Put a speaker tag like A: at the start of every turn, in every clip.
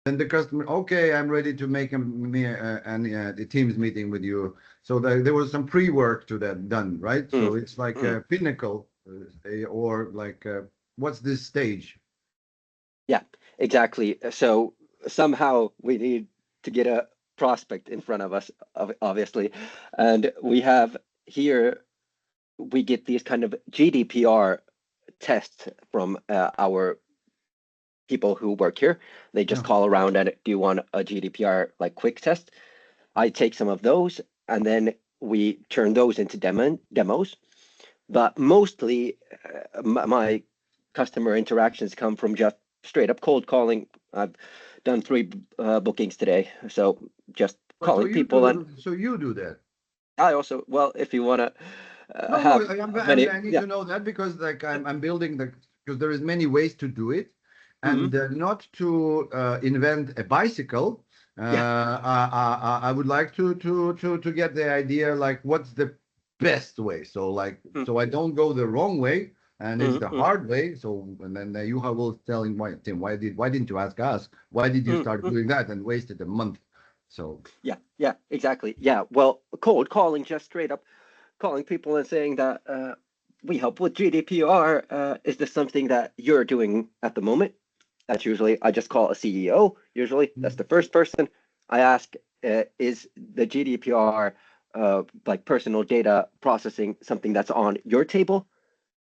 A: then the customer, okay, I'm ready to make the Teams meeting with you. So there was some pre-work to that done, right?
B: Mm,
A: So it's like
B: mm.
A: a pinnacle, or like what's this stage?
B: Yeah, exactly. So somehow we need to get a prospect in front of us, obviously. And we have here, we get these kind of GDPR tests from our people who work here. They just
A: Yeah.
B: call around and do you want a GDPR like quick test. I take some of those and then we turn those into demos. But mostly my customer interactions come from just straight up cold calling. I've done three bookings today, so just
A: Oh, so
B: calling
A: you
B: people. And
A: do, so you do that.
B: I also, well, if you want to
A: No, no,
B: have many,
A: I need
B: yeah.
A: to know that because like I'm building because there is many ways to do it,
B: Hmm.
A: and not to invent a bicycle.
B: Yeah.
A: I would like to get the idea like what's the best way. So like so I don't go the wrong way, and it's the
B: Mm-hmm.
A: hard way. So and then you will telling why Tim, why didn't you ask us? Why did you start
B: Mm-hmm.
A: doing that and wasted a month? So
B: Yeah, yeah, exactly. Yeah, well, cold calling, just straight up calling people and saying that we help with GDPR. Is this something that you're doing at the moment? That's usually, I just call a CEO. Usually, that's the first person I ask. Is the GDPR like personal data processing something that's on your table?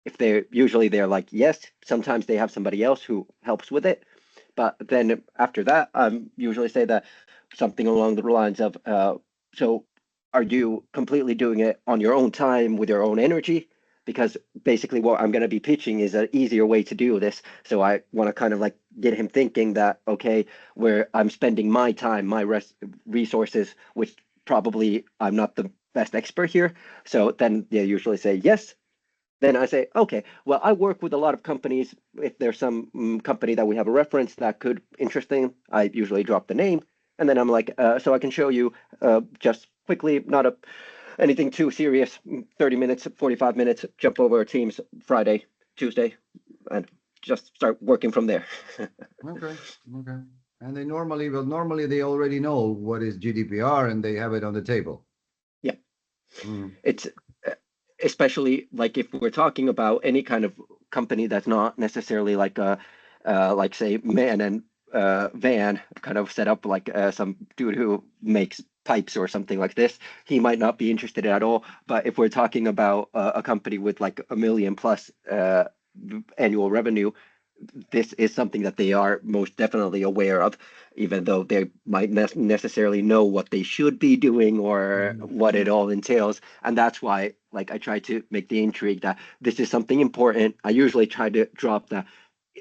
B: If they're like yes. Sometimes they have somebody else who helps with it. But then after that, usually say that something along the lines of, so are you completely doing it on your own time with your own energy? Because basically what I'm going to be pitching is an easier way to do this. So I want to kind of like get him thinking that, okay, where I'm spending my time, my resources, which probably I'm not the best expert here. So then they usually say yes. Then I say, okay, well, I work with a lot of companies. If there's some company that we have a reference that could interesting, I usually drop the name, and then I'm like, so I can show you just quickly, not anything too serious. 30 minutes, 45 minutes, jump over Teams Friday, Tuesday, and just start working from there.
A: okay, okay. And normally they already know what is GDPR and they have it on the table.
B: Yeah,
A: Mm.
B: it's uh, especially like if we're talking about any kind of company that's not necessarily like a like say man and van kind of set up like some dude who makes pipes or something like this, he might not be interested at all. But if we're talking about a company with like a million plus annual revenue, this is something that they are most definitely aware of, even though they might necessarily know what they should be doing or
A: Mhm.
B: what it all entails. And that's why, like, I try to make the intrigue that this is something important. I usually try to drop that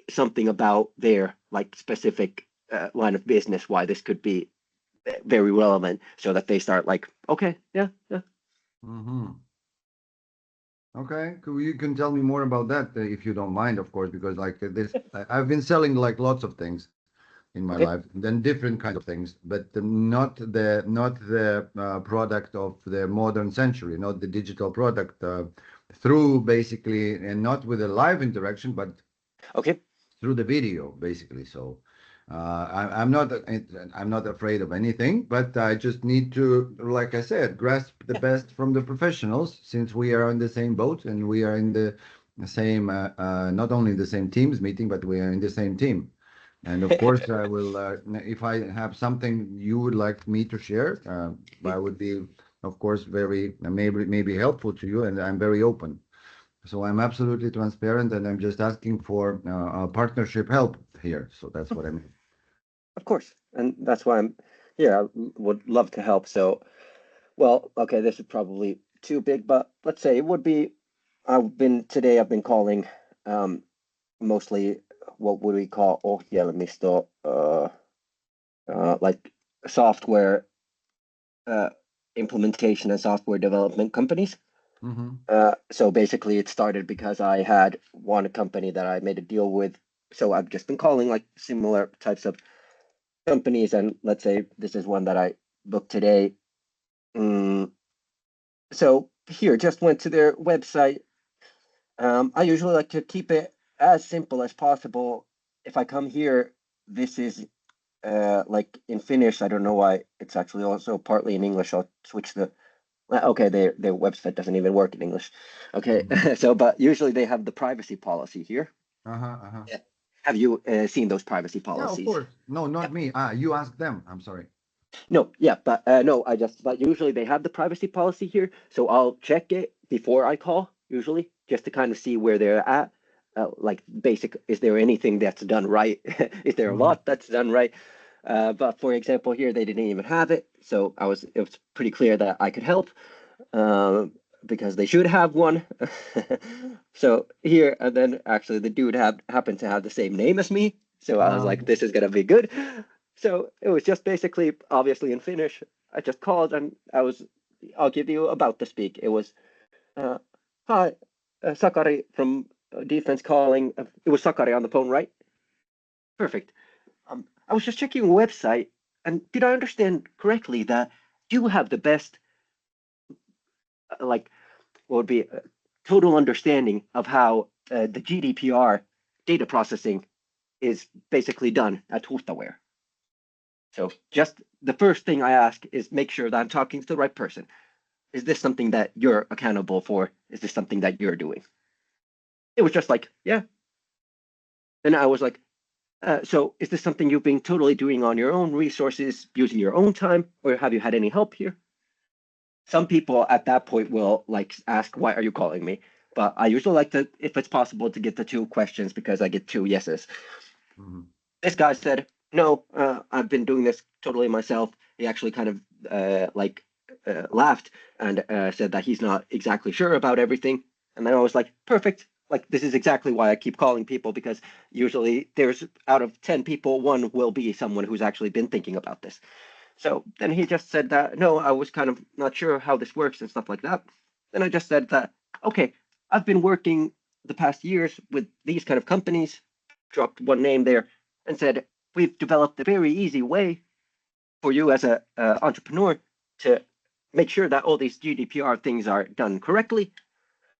B: something about their like specific line of business, why this could be very relevant, so that they start like, okay, yeah, yeah.
A: Mhm. Okay, you can tell me more about that if you don't mind, of course, because like I've been selling like lots of things in my
B: Okay.
A: life, then different kinds of things, but not the product of the modern century, not the digital product through basically, and not with a live interaction, but
B: Okay.
A: through the video, basically. So I'm not afraid of anything, but I just need to, like I said, grasp the
B: Yeah.
A: best from the professionals since we are on the same boat and we are in the same, not only the same teams meeting, but we are in the same team. And of course, I will, if I have something you would like me to share, I would be, of course, very maybe helpful to you, and I'm very open. So I'm absolutely transparent, and I'm just asking for partnership help here. So that's what I mean.
B: Of course, and that's why I'm here. I would love to help. So, well, okay, this is probably too big, but let's say it would be. I've been calling mostly what would we call ohjelmisto, like software uh, implementation and software development companies.
A: Hmm.
B: So basically, it started because I had one company that I made a deal with. So I've just been calling like similar types of companies, and let's say this is one that I booked today. Mm, so here, just went to their website. I usually like to keep it as simple as possible. If I come here, this is like in Finnish, I don't know why it's actually also partly in English. I'll switch the. Okay, their website doesn't even work in English. Okay, so but usually they have the privacy policy here.
A: Uh-huh.
B: Yeah. Have you seen those privacy
A: Yeah, of
B: policies?
A: course. No, not me. You ask them. I'm sorry.
B: No, yeah, but no, but usually they have the privacy policy here, so I'll check it before I call, usually, just to kind of see where they're at. Like basic, is there anything that's done right? Is there a
A: Mhm.
B: lot that's done right? But for example, here they didn't even have it, so it was pretty clear that I could help, uh, because they should have one. So here, and then actually the dude happened to have the same name as me, so I was like,
A: Okay.
B: this is gonna be good. So it was just basically, obviously in Finnish. I just called and I'll give you about to speak. It was, uh, hi, Sakari from defense calling. It was Sakari on the phone, right? Perfect. I was just checking your website, and did I understand correctly that you have the best, like, what would be total understanding of how the GDPR data processing is basically done at Hustaware? So just the first thing I ask is make sure that I'm talking to the right person. Is this something that you're accountable for? Is this something that you're doing? It was just like, yeah. And I was like, so is this something you've been totally doing on your own resources, using your own time, or have you had any help here? Some people at that point will like ask, why are you calling me? But I usually like to, if it's possible, to get the two questions because I get two yeses.
A: Mhm.
B: This guy said, no, I've been doing this totally myself. He actually kind of laughed and said that he's not exactly sure about everything. And then I was like, perfect. Like, this is exactly why I keep calling people, because usually there's out of 10 people, one will be someone who's actually been thinking about this. So then he just said that, no, I was kind of not sure how this works and stuff like that. Then I just said that, okay, I've been working the past years with these kind of companies, dropped one name there, and said, we've developed a very easy way for you as a entrepreneur to make sure that all these GDPR things are done correctly.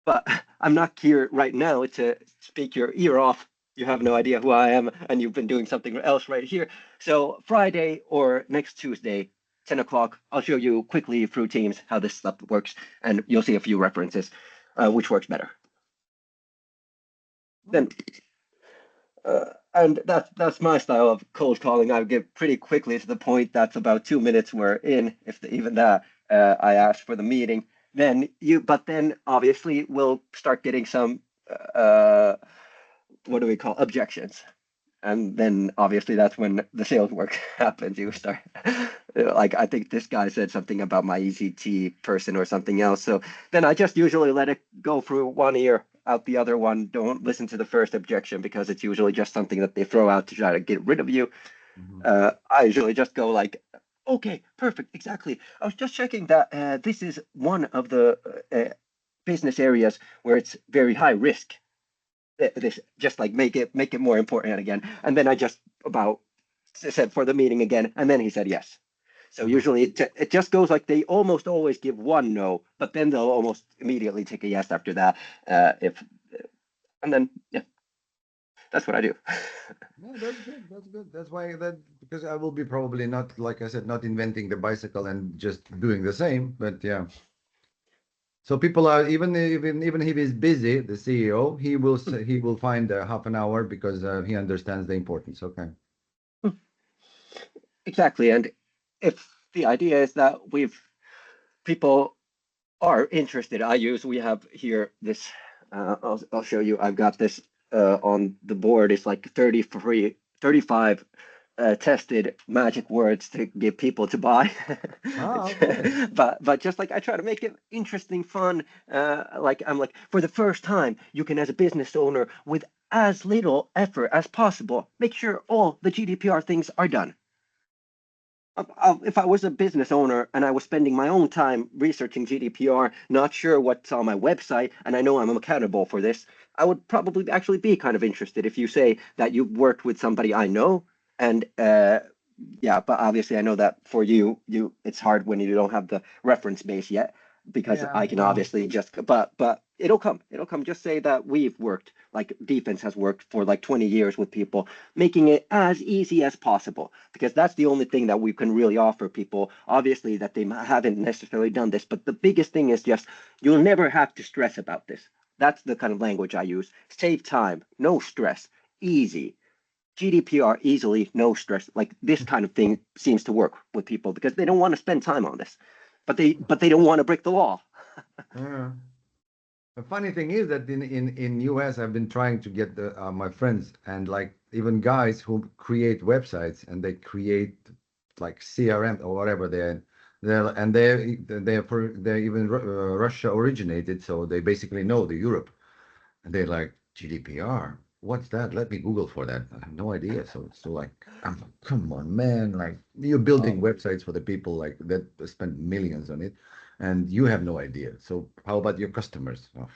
B: But I'm not here right now to speak your ear off. You have no idea who I am, and you've been doing something else right here. So Friday or next Tuesday, 10 o'clock, I'll show you quickly through Teams how this stuff works, and you'll see a few references, which works better. Then and that's my style of cold calling. I get pretty quickly to the point. That's about 2 minutes we're in, even that. I ask for the meeting. But then obviously we'll start getting some, uh, what do we call, objections. And then obviously that's when the sales work happens. You start, like, I think this guy said something about my ECT person or something else. So then I just usually let it go through one ear, out the other one. Don't listen to the first objection because it's usually just something that they throw out to try to get rid of you.
A: Mhm.
B: I usually just go like, okay, perfect, exactly. I was just checking that this is one of the business areas where it's very high risk. This just like make it more important again. And then I just about said for the meeting again, and then he said yes. So
A: Uh-huh.
B: usually it just goes like they almost always give one no, but then they'll almost immediately take a yes after that. If and then yeah, that's what I do.
A: Yeah, that's good. That's good. That's why that because I will be probably not, like I said, not inventing the bicycle and just doing the same. But yeah. So people are even if he's busy, the CEO, he will find half an hour because he understands the importance. Okay.
B: Exactly, and if the idea is that people are interested, we have here this. I'll show you. I've got this on the board. It's like 33, 35 tested magic words to get people to buy.
A: Ah, okay.
B: But just like I try to make it interesting, fun. Like I'm like, for the first time, you can, as a business owner, with as little effort as possible, make sure all the GDPR things are done. If I was a business owner and I was spending my own time researching GDPR, not sure what's on my website, and I know I'm accountable for this, I would probably actually be kind of interested if you say that you've worked with somebody I know. And yeah, but obviously I know that for you it's hard when you don't have the reference base yet, because
A: Yeah.
B: I can
A: Well.
B: obviously just, but it'll come. It'll come. Just say that we've worked like defense has worked for like 20 years with people, making it as easy as possible, because that's the only thing that we can really offer people. Obviously, that they haven't necessarily done this, but the biggest thing is just you'll never have to stress about this. That's the kind of language I use. Save time, no stress, easy. GDPR easily, no stress. Like this kind of thing seems to work with people because they don't want to spend time on this, but they don't want to break the law.
A: Yeah. The funny thing is that in US, I've been trying to get my friends and like even guys who create websites and they create like CRM or whatever they're even Russia originated, so they basically know the Europe. And they're like, GDPR, what's that? Let me Google for that. I have no idea. So like, I'm like, come on, man. Like you're building websites for the people like that spend millions on it, and you have no idea. So how about your customers? Oh.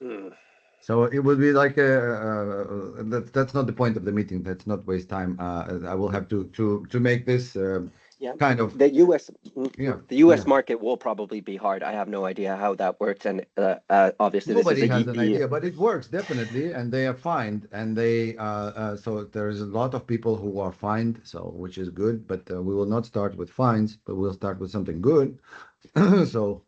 B: Mm.
A: So it would be like that's not the point of the meeting. Let's not waste time. I will have to make this
B: Yeah,
A: kind of
B: the U.S.
A: yeah
B: the U.S.
A: yeah.
B: market will probably be hard. I have no idea how that works, and obviously this is
A: Nobody
B: a
A: has an
B: EU.
A: idea, but it works definitely, and they are fined, and so there's a lot of people who are fined, so which is good. But we will not start with fines, but we'll start with something good. So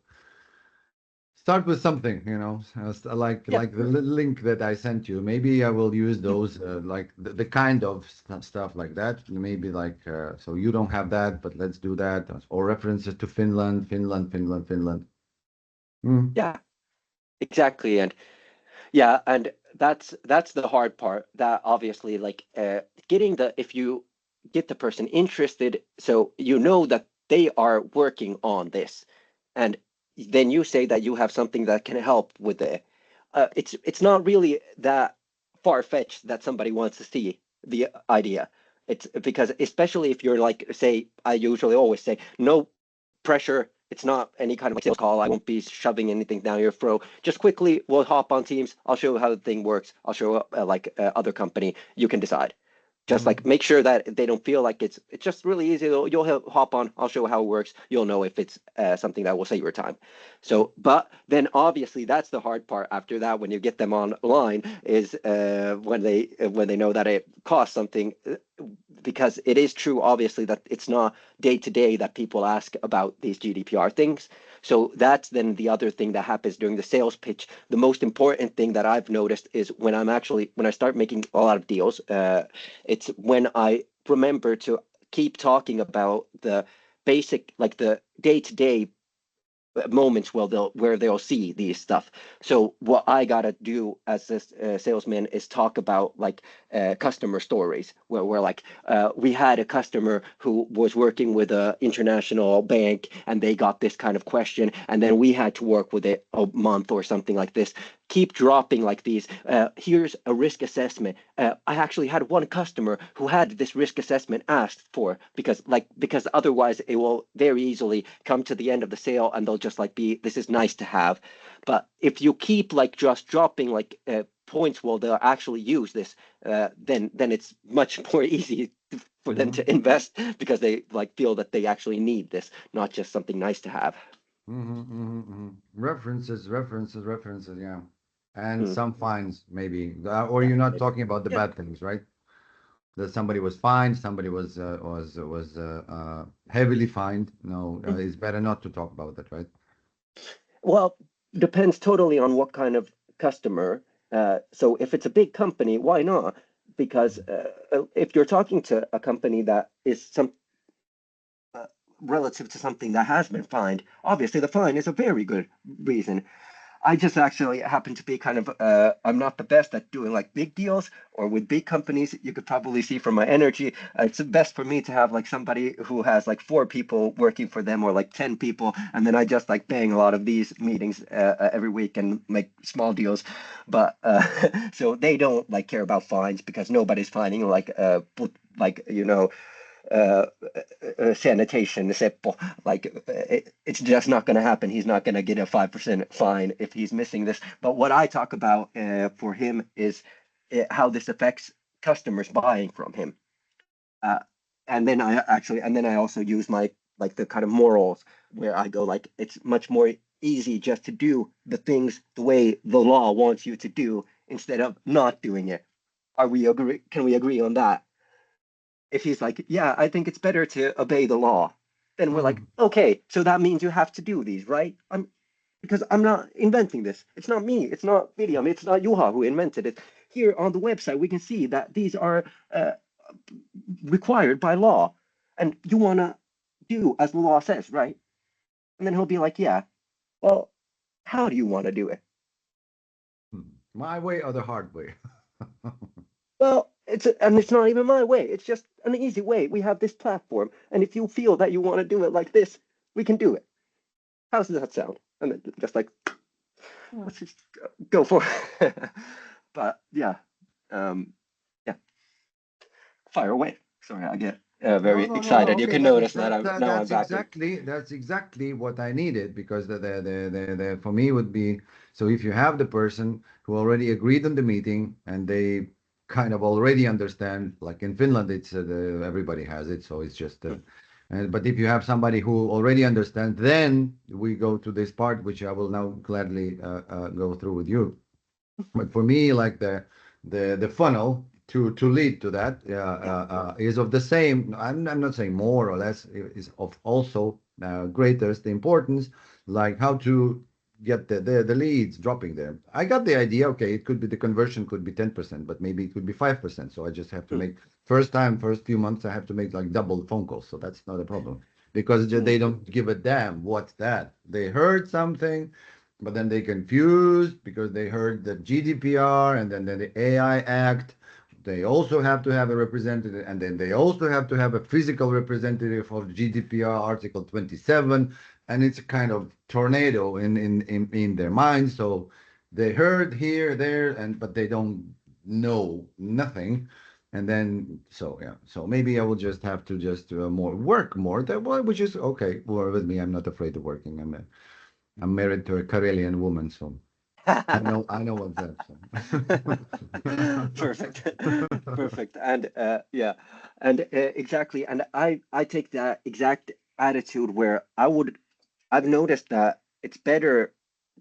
A: start with something,
B: Yeah,
A: like the link that I sent you. Maybe I will use those like the kind of stuff like that. Maybe like so you don't have that, but let's do that, or references to Finland, Finland, Finland, Finland. Hmm.
B: yeah, exactly, and yeah, and that's the hard part. That obviously, like, getting the if you get the person interested, so you know that they are working on this, and then you say that you have something that can help with it. It's not really that far-fetched that somebody wants to see the idea. It's because especially if you're like, say, I usually always say, no pressure. It's not any kind of like sales call. I won't be shoving anything down your throat. Just quickly, we'll hop on Teams. I'll show you how the thing works. I'll show other company. You can decide. Just like
A: Hmm.
B: make sure that they don't feel like it's just really easy. You'll hop on. I'll show how it works. You'll know if it's something that will save your time. So, but then obviously that's the hard part. After that, when you get them online, is when they know that it costs something. Because it is true, obviously, that it's not day to day that people ask about these GDPR things. So that's then the other thing that happens during the sales pitch. The most important thing that I've noticed is when I start making a lot of deals, it's when I remember to keep talking about the basic, like the day to day moments where they'll see these stuff. So what I gotta do as this salesman is talk about like customer stories where we're like we had a customer who was working with a international bank and they got this kind of question and then we had to work with it a month or something like this. Keep dropping like these. Here's a risk assessment. I actually had one customer who had this risk assessment asked for because otherwise it will very easily come to the end of the sale and they'll just like be this is nice to have. But if you keep like just dropping like points where they'll actually use this, then it's much more easy for them
A: Hmm.
B: to invest because they like feel that they actually need this, not just something nice to have.
A: Hmm. Hmm. Hmm. References, references, references, yeah. And
B: Mm.
A: some fines, maybe. Or
B: Yeah,
A: you're not
B: maybe.
A: talking about the
B: Yeah.
A: bad things, right? That somebody was fined, somebody was heavily fined. No,
B: Mm.
A: it's better not to talk about that, right?
B: Well, depends totally on what kind of customer. So if it's a big company, why not? Because if you're talking to a company that is some uh, relative to something that has been fined, obviously the fine is a very good reason. I just actually happen to be kind of I'm not the best at doing like big deals or with big companies. You could probably see from my energy. It's best for me to have like somebody who has like 4 people working for them or like 10 people, and then I just like bang a lot of these meetings every week and make small deals. But so they don't like care about fines because nobody's fining like like uh, sanitation Seppo. Like it's just not going to happen. He's not going to get a 5% fine if he's missing this. But what I talk about for him is how this affects customers buying from him. Uh, and then I also use my like the kind of morals where I go like it's much more easy just to do the things the way the law wants you to do instead of not doing it. Can we agree on that? If he's like, yeah, I think it's better to obey the law, then we're like, okay, so that means you have to do these, right? Because I'm not inventing this. It's not me. It's not William. It's not Juha who invented it. Here on the website, we can see that these are required by law, and you want to do as the law says, right? And then he'll be like, yeah, well, how do you want to do it?
A: My way or the hard way?
B: Well, and it's not even my way. It's just an easy way. We have this platform, and if you feel that you want to do it like this, we can do it. How does that sound? And then just like, let's just go for it. But yeah, yeah, fire away. Sorry, I get
A: No,
B: very
A: no, no, no.
B: excited. You
A: Okay,
B: can
A: but
B: notice that I'm back in.
A: that's exactly what I needed because the for me would be so if you have the person who already agreed on the meeting and they kind of already understand, like in Finland, it's everybody has it, so it's just. But if you have somebody who already understands, then we go to this part, which I will now gladly go through with you. But for me, like the funnel to lead to that is of the same. I'm not saying more or less is of also greatest importance, like how to get the leads dropping there. I got the idea. Okay, it could be the conversion could be 10%, but maybe it could be 5%. So I just have to make first few months I have to make like double phone calls. So that's not a problem because they don't give a damn what's that. They heard something but then they confused because they heard the GDPR and then the AI Act. They also have to have a representative, and then they also have to have a physical representative of GDPR Article 27, and it's a kind of tornado in their minds. So they heard here, there, and but they don't know nothing. And then so yeah, so maybe I will just have to just work more. That which is okay. Or with me, I'm not afraid of working. I'm married to a Karelian woman, so I know what's that.
B: Perfect. Perfect. And yeah, and exactly. And I take that exact attitude where I've noticed that it's better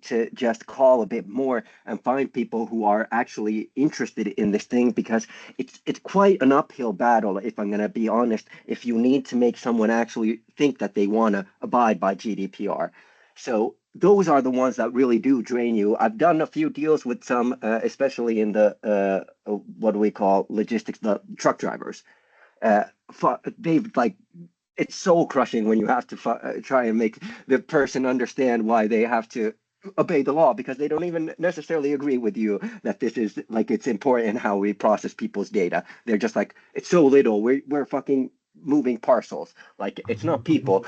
B: to just call a bit more and find people who are actually interested in this thing because it's quite an uphill battle, if I'm going to be honest, if you need to make someone actually think that they want to abide by GDPR. So those are the ones that really do drain you. I've done a few deals with some, especially in the what do we call logistics, the truck drivers. They've like it's soul crushing when you have to try and make the person understand why they have to obey the law because they don't even necessarily agree with you that this is like it's important how we process people's data. They're just like it's so little. We're fucking moving parcels. Like it's not people.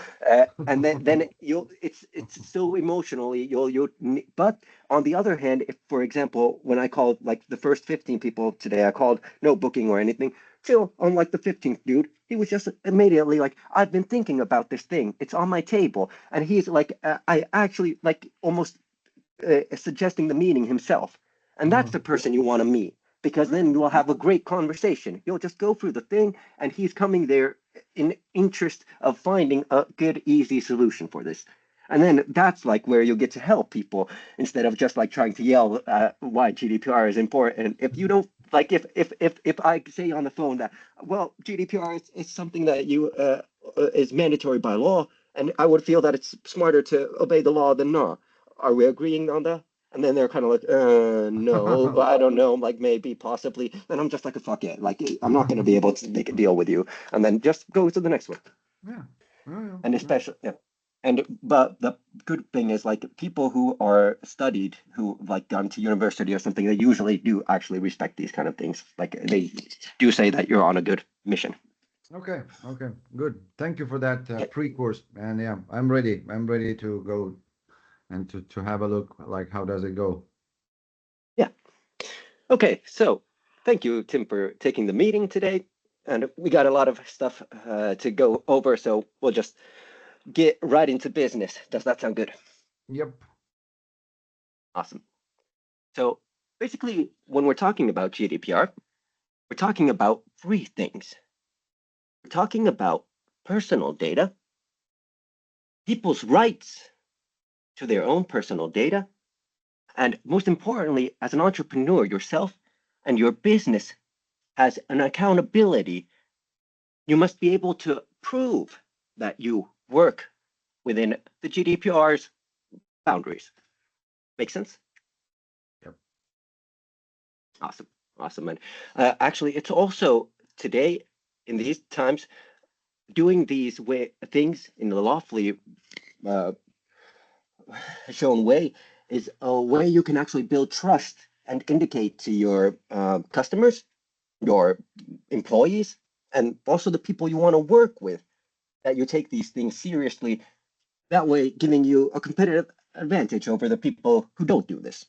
B: And then you'll it's so emotionally you'll but on the other hand, if for example when I called like the first 15 people today, I called no booking or anything. Still, on like the 15th dude, he was just immediately like, I've been thinking about this thing. It's on my table. And he's like, I actually like almost suggesting the meeting himself. And that's the person you want to meet because then you'll have a great conversation. You'll just go through the thing and he's coming there in interest of finding a good, easy solution for this. And then that's like where you get to help people instead of just like trying to yell why GDPR is important. If you don't like, if I say on the phone that well, GDPR is something that you is mandatory by law, and I would feel that it's smarter to obey the law than not. Are we agreeing on that? And then they're kind of like, no, I don't know, like maybe, possibly. Then I'm just like, fuck it, like I'm not going to be able to make a deal with you, and then just go to the next one.
A: Yeah. Oh, yeah.
B: And especially, yeah. And but the good thing is like people who are studied, who like gone to university or something, they usually do actually respect these kind of things. Like they do say that you're on a good mission.
A: Okay. Okay. Good. Thank you for that
B: Okay.
A: pre-course. And yeah, I'm ready. I'm ready to go and to have a look. Like, how does it go?
B: Yeah. Okay. So thank you, Tim, for taking the meeting today. And we got a lot of stuff to go over, so we'll just get right into business. Does that sound good?
A: Yep.
B: Awesome. So basically, when we're talking about GDPR, we're talking about three things. We're talking about personal data, people's rights to their own personal data, And most importantly, as an entrepreneur yourself and your business has an accountability, you must be able to prove that you work within the GDPR's boundaries. Make sense?
A: Yep.
B: Awesome. Awesome. And actually, it's also today, in these times, doing these things in a lawfully uh, shown way is a way you can actually build trust and indicate to your customers, your employees, and also the people you want to work with that you take these things seriously. That way, giving you a competitive advantage over the people who don't do this.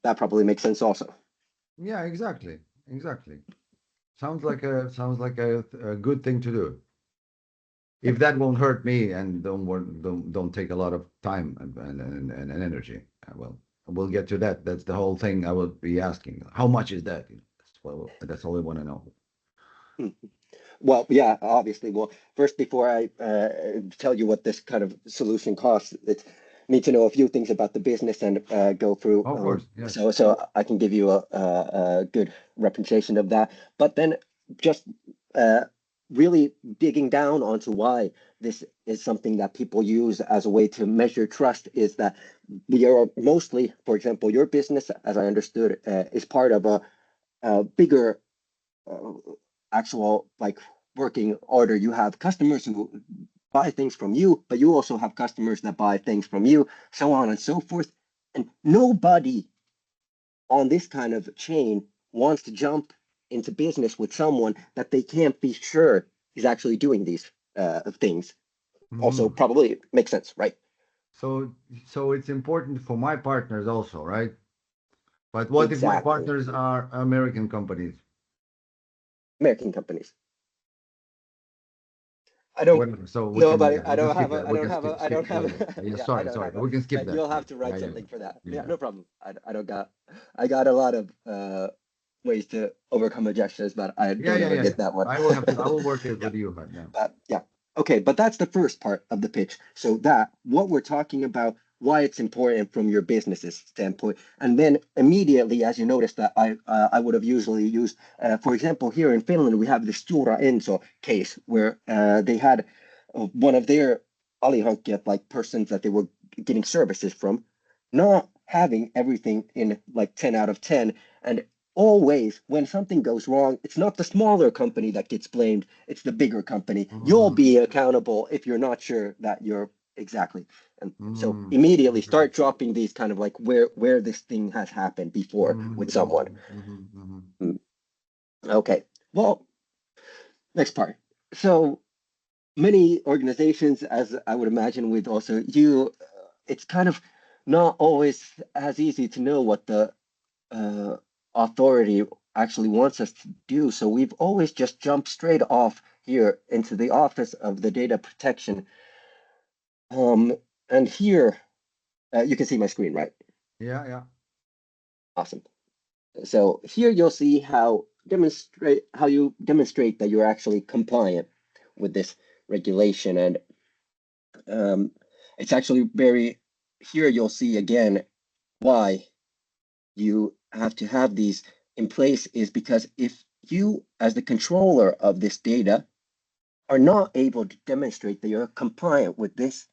B: That probably makes sense also.
A: Yeah, exactly. Exactly. Sounds like a good thing to do. If that won't hurt me and don't take a lot of time and energy, well, we'll get to that. That's the whole thing I will be asking. How much is that? That's all I want to know.
B: Well, yeah, obviously. Well, first, before I tell you what this kind of solution costs, it's need to know a few things about the business and go through.
A: Of course, yes.
B: So I can give you a good representation of that. But then just uh, really digging down onto why this is something that people use as a way to measure trust is that we are mostly, for example, your business, as I understood, is part of a bigger uh, actual like working order. You have customers who buy things from you, but you also have customers that buy things from you, so on and so forth. And nobody on this kind of chain wants to jump into business with someone that they can't be sure is actually doing these things. Also,
A: Mhm.
B: probably makes sense, right?
A: So, so it's important for my partners also, right? But what if my
B: Exactly.
A: partners are American companies?
B: American companies. I don't
A: Whatever. So we
B: know
A: can,
B: about it.
A: yeah, we can skip that.
B: I
A: We
B: don't
A: can
B: have a,
A: skip,
B: I don't
A: skip.
B: have
A: Yeah,
B: a,
A: yeah.
B: yeah, I
A: Sorry,
B: don't
A: sorry.
B: have a,
A: We can skip
B: that
A: that.
B: you'll have to
A: Yeah,
B: write
A: yeah,
B: something for that.
A: yeah,
B: Yeah,
A: yeah.
B: no problem. I don't got, I got a lot of ways to overcome objections, but I
A: Yeah,
B: don't
A: yeah,
B: ever
A: yeah, yeah.
B: get that one.
A: I will have to. I will work it
B: Yeah.
A: with you right now.
B: Yeah. Okay, but that's the first part of the pitch. So that what we're talking about, why it's important from your business's standpoint, and then immediately, as you notice that I would have usually used, for example, here in Finland we have the Stora Enso case where they had one of their alihankkijat, like persons that they were getting services from, not having everything in like 10 out of 10, and always when something goes wrong, it's not the smaller company that gets blamed, it's the bigger company. You'll
A: Mm,
B: be accountable if you're not sure that you're exactly. And so
A: mm,
B: immediately
A: okay.
B: start dropping these kind of like where this thing has happened before with someone. Mm. Okay. Well, next part. So many organizations, as I would imagine with also you, it's kind of not always as easy to know what the uh, authority actually wants us to do. So we've always just jumped straight off here into the Office of the Data Protection. Um, and here you can see my screen, right?
A: Yeah, yeah.
B: Awesome. So here you'll see how you demonstrate that you're actually compliant with this regulation, and um, it's actually very here you'll see again why you have to have these in place is because if you, as the controller of this data, are not able to demonstrate that you're compliant with this,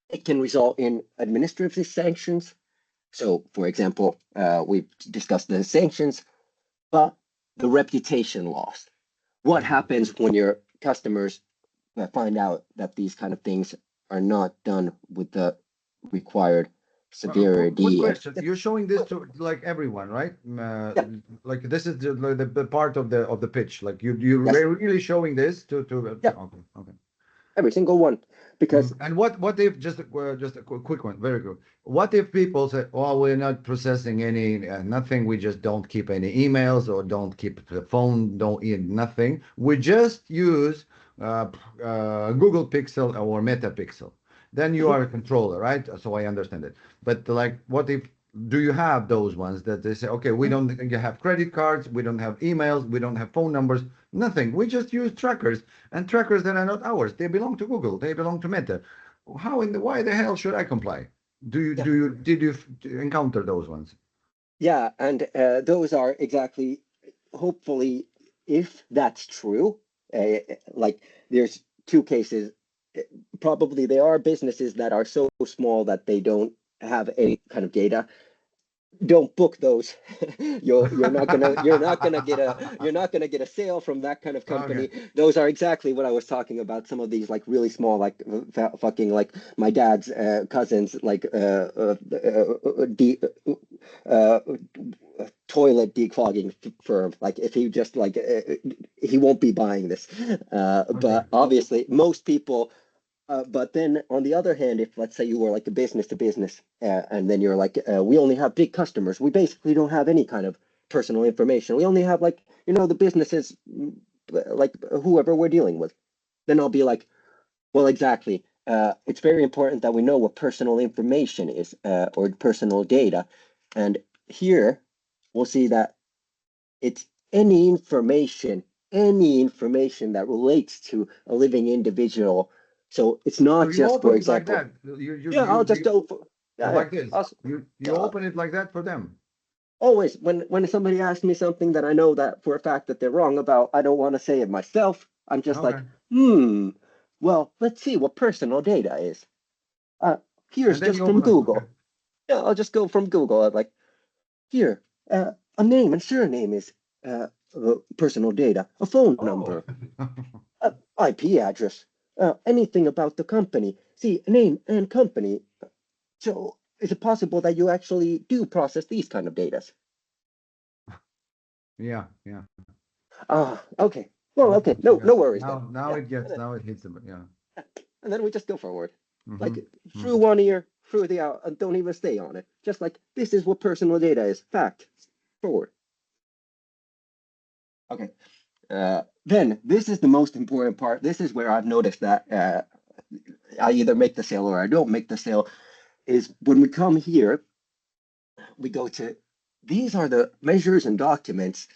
B: it can result in administrative sanctions. So, for example, we've discussed the sanctions, but the reputation loss. What
A: Mhm.
B: happens when your customers find out that these kind of things are not done with the required
A: Quick
B: severity? And
A: question. You're showing this to like everyone, right?
B: yeah,
A: Like this is the part of the pitch. Like you're
B: yes,
A: really showing this
B: yeah,
A: okay, okay.
B: every single one, because
A: And what if just a quick one, very good. What if people say, "Oh, we're not processing any nothing. We just don't keep any emails or don't keep the phone, don't eat nothing. We just use Google Pixel or Meta Pixel." Then you
B: mhm,
A: are a controller, right? So I understand it. But like, what if do you have those ones that they say, "Okay, we
B: mhm,
A: don't have credit cards, we don't have emails, we don't have phone numbers, nothing. We just use trackers." And trackers that are not ours. They belong to Google. They belong to Meta. Why the hell should I comply? Did you encounter those ones?
B: Yeah, and those are exactly, hopefully, if that's true, like there's two cases. Uh, Probably there are businesses that are so small that they don't have any kind of data. Don't book those. You're not gonna get a sale from that kind of
A: Okay.
B: company. Those are exactly what I was talking about. Some of these like really small, like fucking like my dad's cousins, like uh, toilet declogging firm. Like if he just like he won't be buying this.
A: Okay.
B: But obviously, most people but then on the other hand, if let's say you were like a business to business, and then you're like, we only have big customers. We basically don't have any kind of personal information. We only have like, the businesses, like whoever we're dealing with. Then I'll be like, well, exactly. It's very important that we know what personal information is, or personal data. And here we'll see that it's any information that relates to a living individual. So it's
A: So
B: not
A: you
B: just,
A: open
B: for
A: it like
B: example,
A: that. You you
B: yeah, I'll
A: you,
B: just
A: you
B: go for, yeah, yeah.
A: like this.
B: I'll,
A: You
B: uh,
A: open it like that for them.
B: Always when somebody asks me something that I know that for a fact that they're wrong about, I don't want to say it myself. I'm just
A: Okay.
B: like, well, let's see what personal data is. Uh,
A: And
B: Here's
A: then you
B: just from
A: open it. Okay.
B: Google. Yeah, I'll just go from Google. I'm like, here, a name and surname is personal data, a phone
A: Oh.
B: number, IP address, anything about the company. See, name and company. So, is it possible that you actually do process these kind of data?
A: Yeah, yeah.
B: Okay. Well, okay. No,
A: Yeah.
B: no worries then.
A: Now
B: Yeah,
A: it gets now it hits them. Yeah.
B: and then we just go forward,
A: Mm-hmm.
B: like through one ear, through the out, and don't even stay on it. Just like this is what personal data is. Fact. Forward. Okay. Then this is the most important part. This is where I've noticed that I either make the sale or I don't make the sale. Is when we come here, we go to these are the measures and documents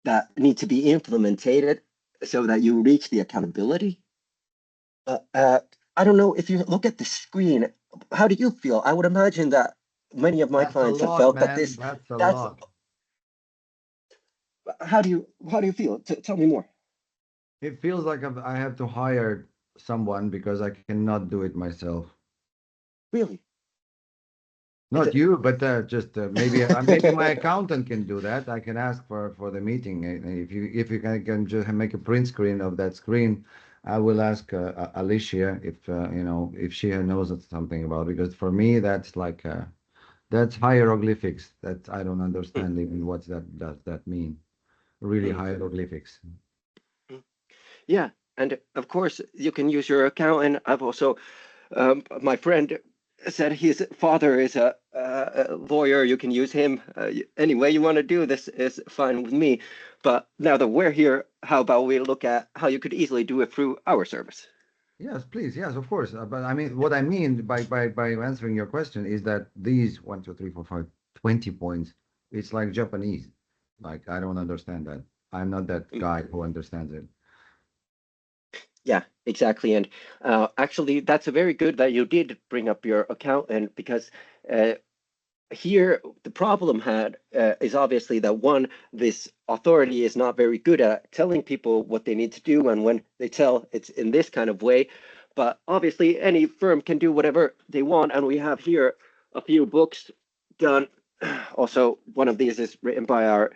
B: that need to be implemented so that you reach the accountability. Uh, uh, I don't know if you look at the screen, how do you feel? I would imagine that many of my
A: That's a
B: clients have
A: lot,
B: felt that
A: man.
B: this,
A: That's a
B: that's,
A: lot.
B: how do you feel? Tell me more.
A: It feels like I have to hire someone because I cannot do it myself.
B: Really? Is
A: Not
B: it?
A: you, but just maybe my accountant can do that. I can ask for the meeting. If you can just make a print screen of that screen, I will ask Alicia if if she knows something about it, because for me that's like that's hieroglyphics that I don't
B: Mm,
A: understand even what that does that mean. Really
B: mm,
A: hieroglyphics.
B: mm. Yeah, and of course you can use your account. And I've also, my friend said his father is a lawyer. You can use him. Any way you want to do this is fine with me. But now that we're here, how about we look at how you could easily do it through our service?
A: Yes, please. Yes, of course. But I mean, what I mean by answering your question is that these 1, 2, 3, 4, 5, 20 points, it's like Japanese. Like I don't understand that. I'm not that
B: Mm,
A: guy who understands it.
B: yeah, exactly. And actually, that's a very good that you did bring up your account, and because uh, here the problem had is obviously that one, this authority is not very good at telling people what they need to do, and when they tell, it's in this kind of way. But obviously, any firm can do whatever they want, and we have here a few books done. Also, one of these is written by our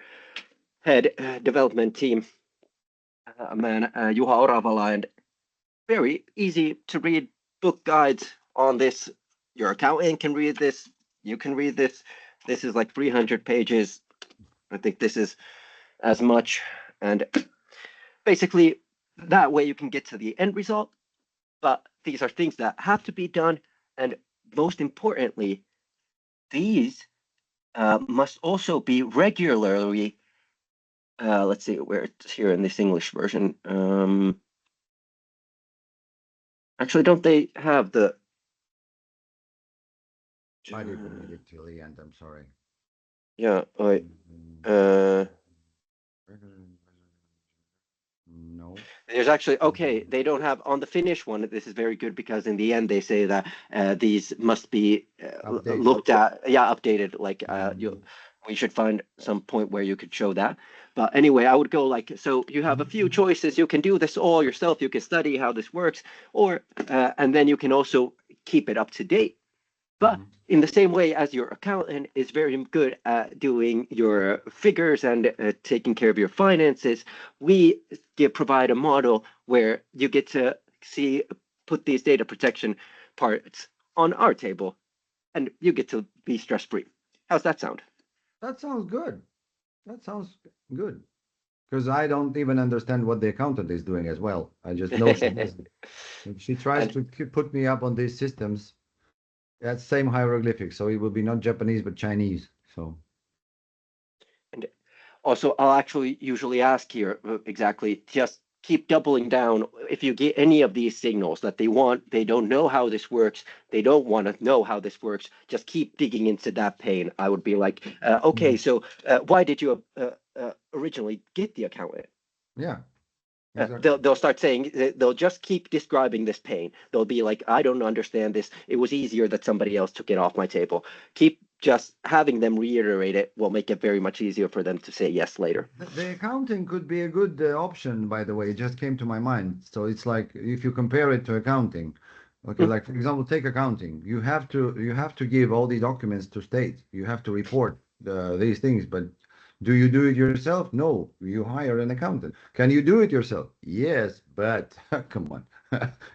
B: head development team man, Juha Oravala, and very easy to read book guides on this. Your accountant can read this. You can read this. This is like 300 pages. I think this is as much. And basically, that way you can get to the end result. But these are things that have to be done. And most importantly, these must also be regularly. Let's see where it's here in this English version. Actually, don't they have the?
A: I didn't read it till the end. I'm sorry.
B: Yeah, I
A: Mm,
B: uh
A: No, No.
B: There's actually, okay, they don't have on the Finnish one. This is very good because in the end they say that these must be
A: Updated.
B: looked at, yeah, updated. Like
A: Mhm.
B: we should find some point where you could show that. But anyway, I would go like, so you have a few choices. You can do this all yourself. You can study how this works, or and then you can also keep it up to date. But
A: Mhm.
B: in the same way as your accountant is very good at doing your figures and taking care of your finances, we provide a model where you get to see, put these data protection parts on our table and you get to be stress free. How's that sound?
A: That sounds good. That sounds good. Because I don't even understand what the accountant is doing as well. I just know she doesn't. If she tries
B: And
A: to put me up on these systems, that's same hieroglyphics. So it will be not Japanese, but Chinese. So,
B: and also, I'll actually usually ask here exactly, just keep doubling down. If you get any of these signals that they don't know how this works, they don't want to know how this works, just keep digging into that pain. I would be like, okay,
A: mhm.
B: so why did you originally get the accountant?
A: Yeah,
B: They'll
A: exactly.
B: start saying they'll just keep describing this pain. They'll be like, I don't understand this. It was easier that somebody else took it off my table. Keep just having them reiterate it will make it very much easier for them to say yes later.
A: The accounting could be a good option, by the way. It just came to my mind. So it's like if you compare it to accounting, okay,
B: Mm,
A: like for example, take accounting. You have to give all the documents to state. You have to report these things, but do you do it yourself? No, you hire an accountant. Can you do it yourself? Yes, but come on.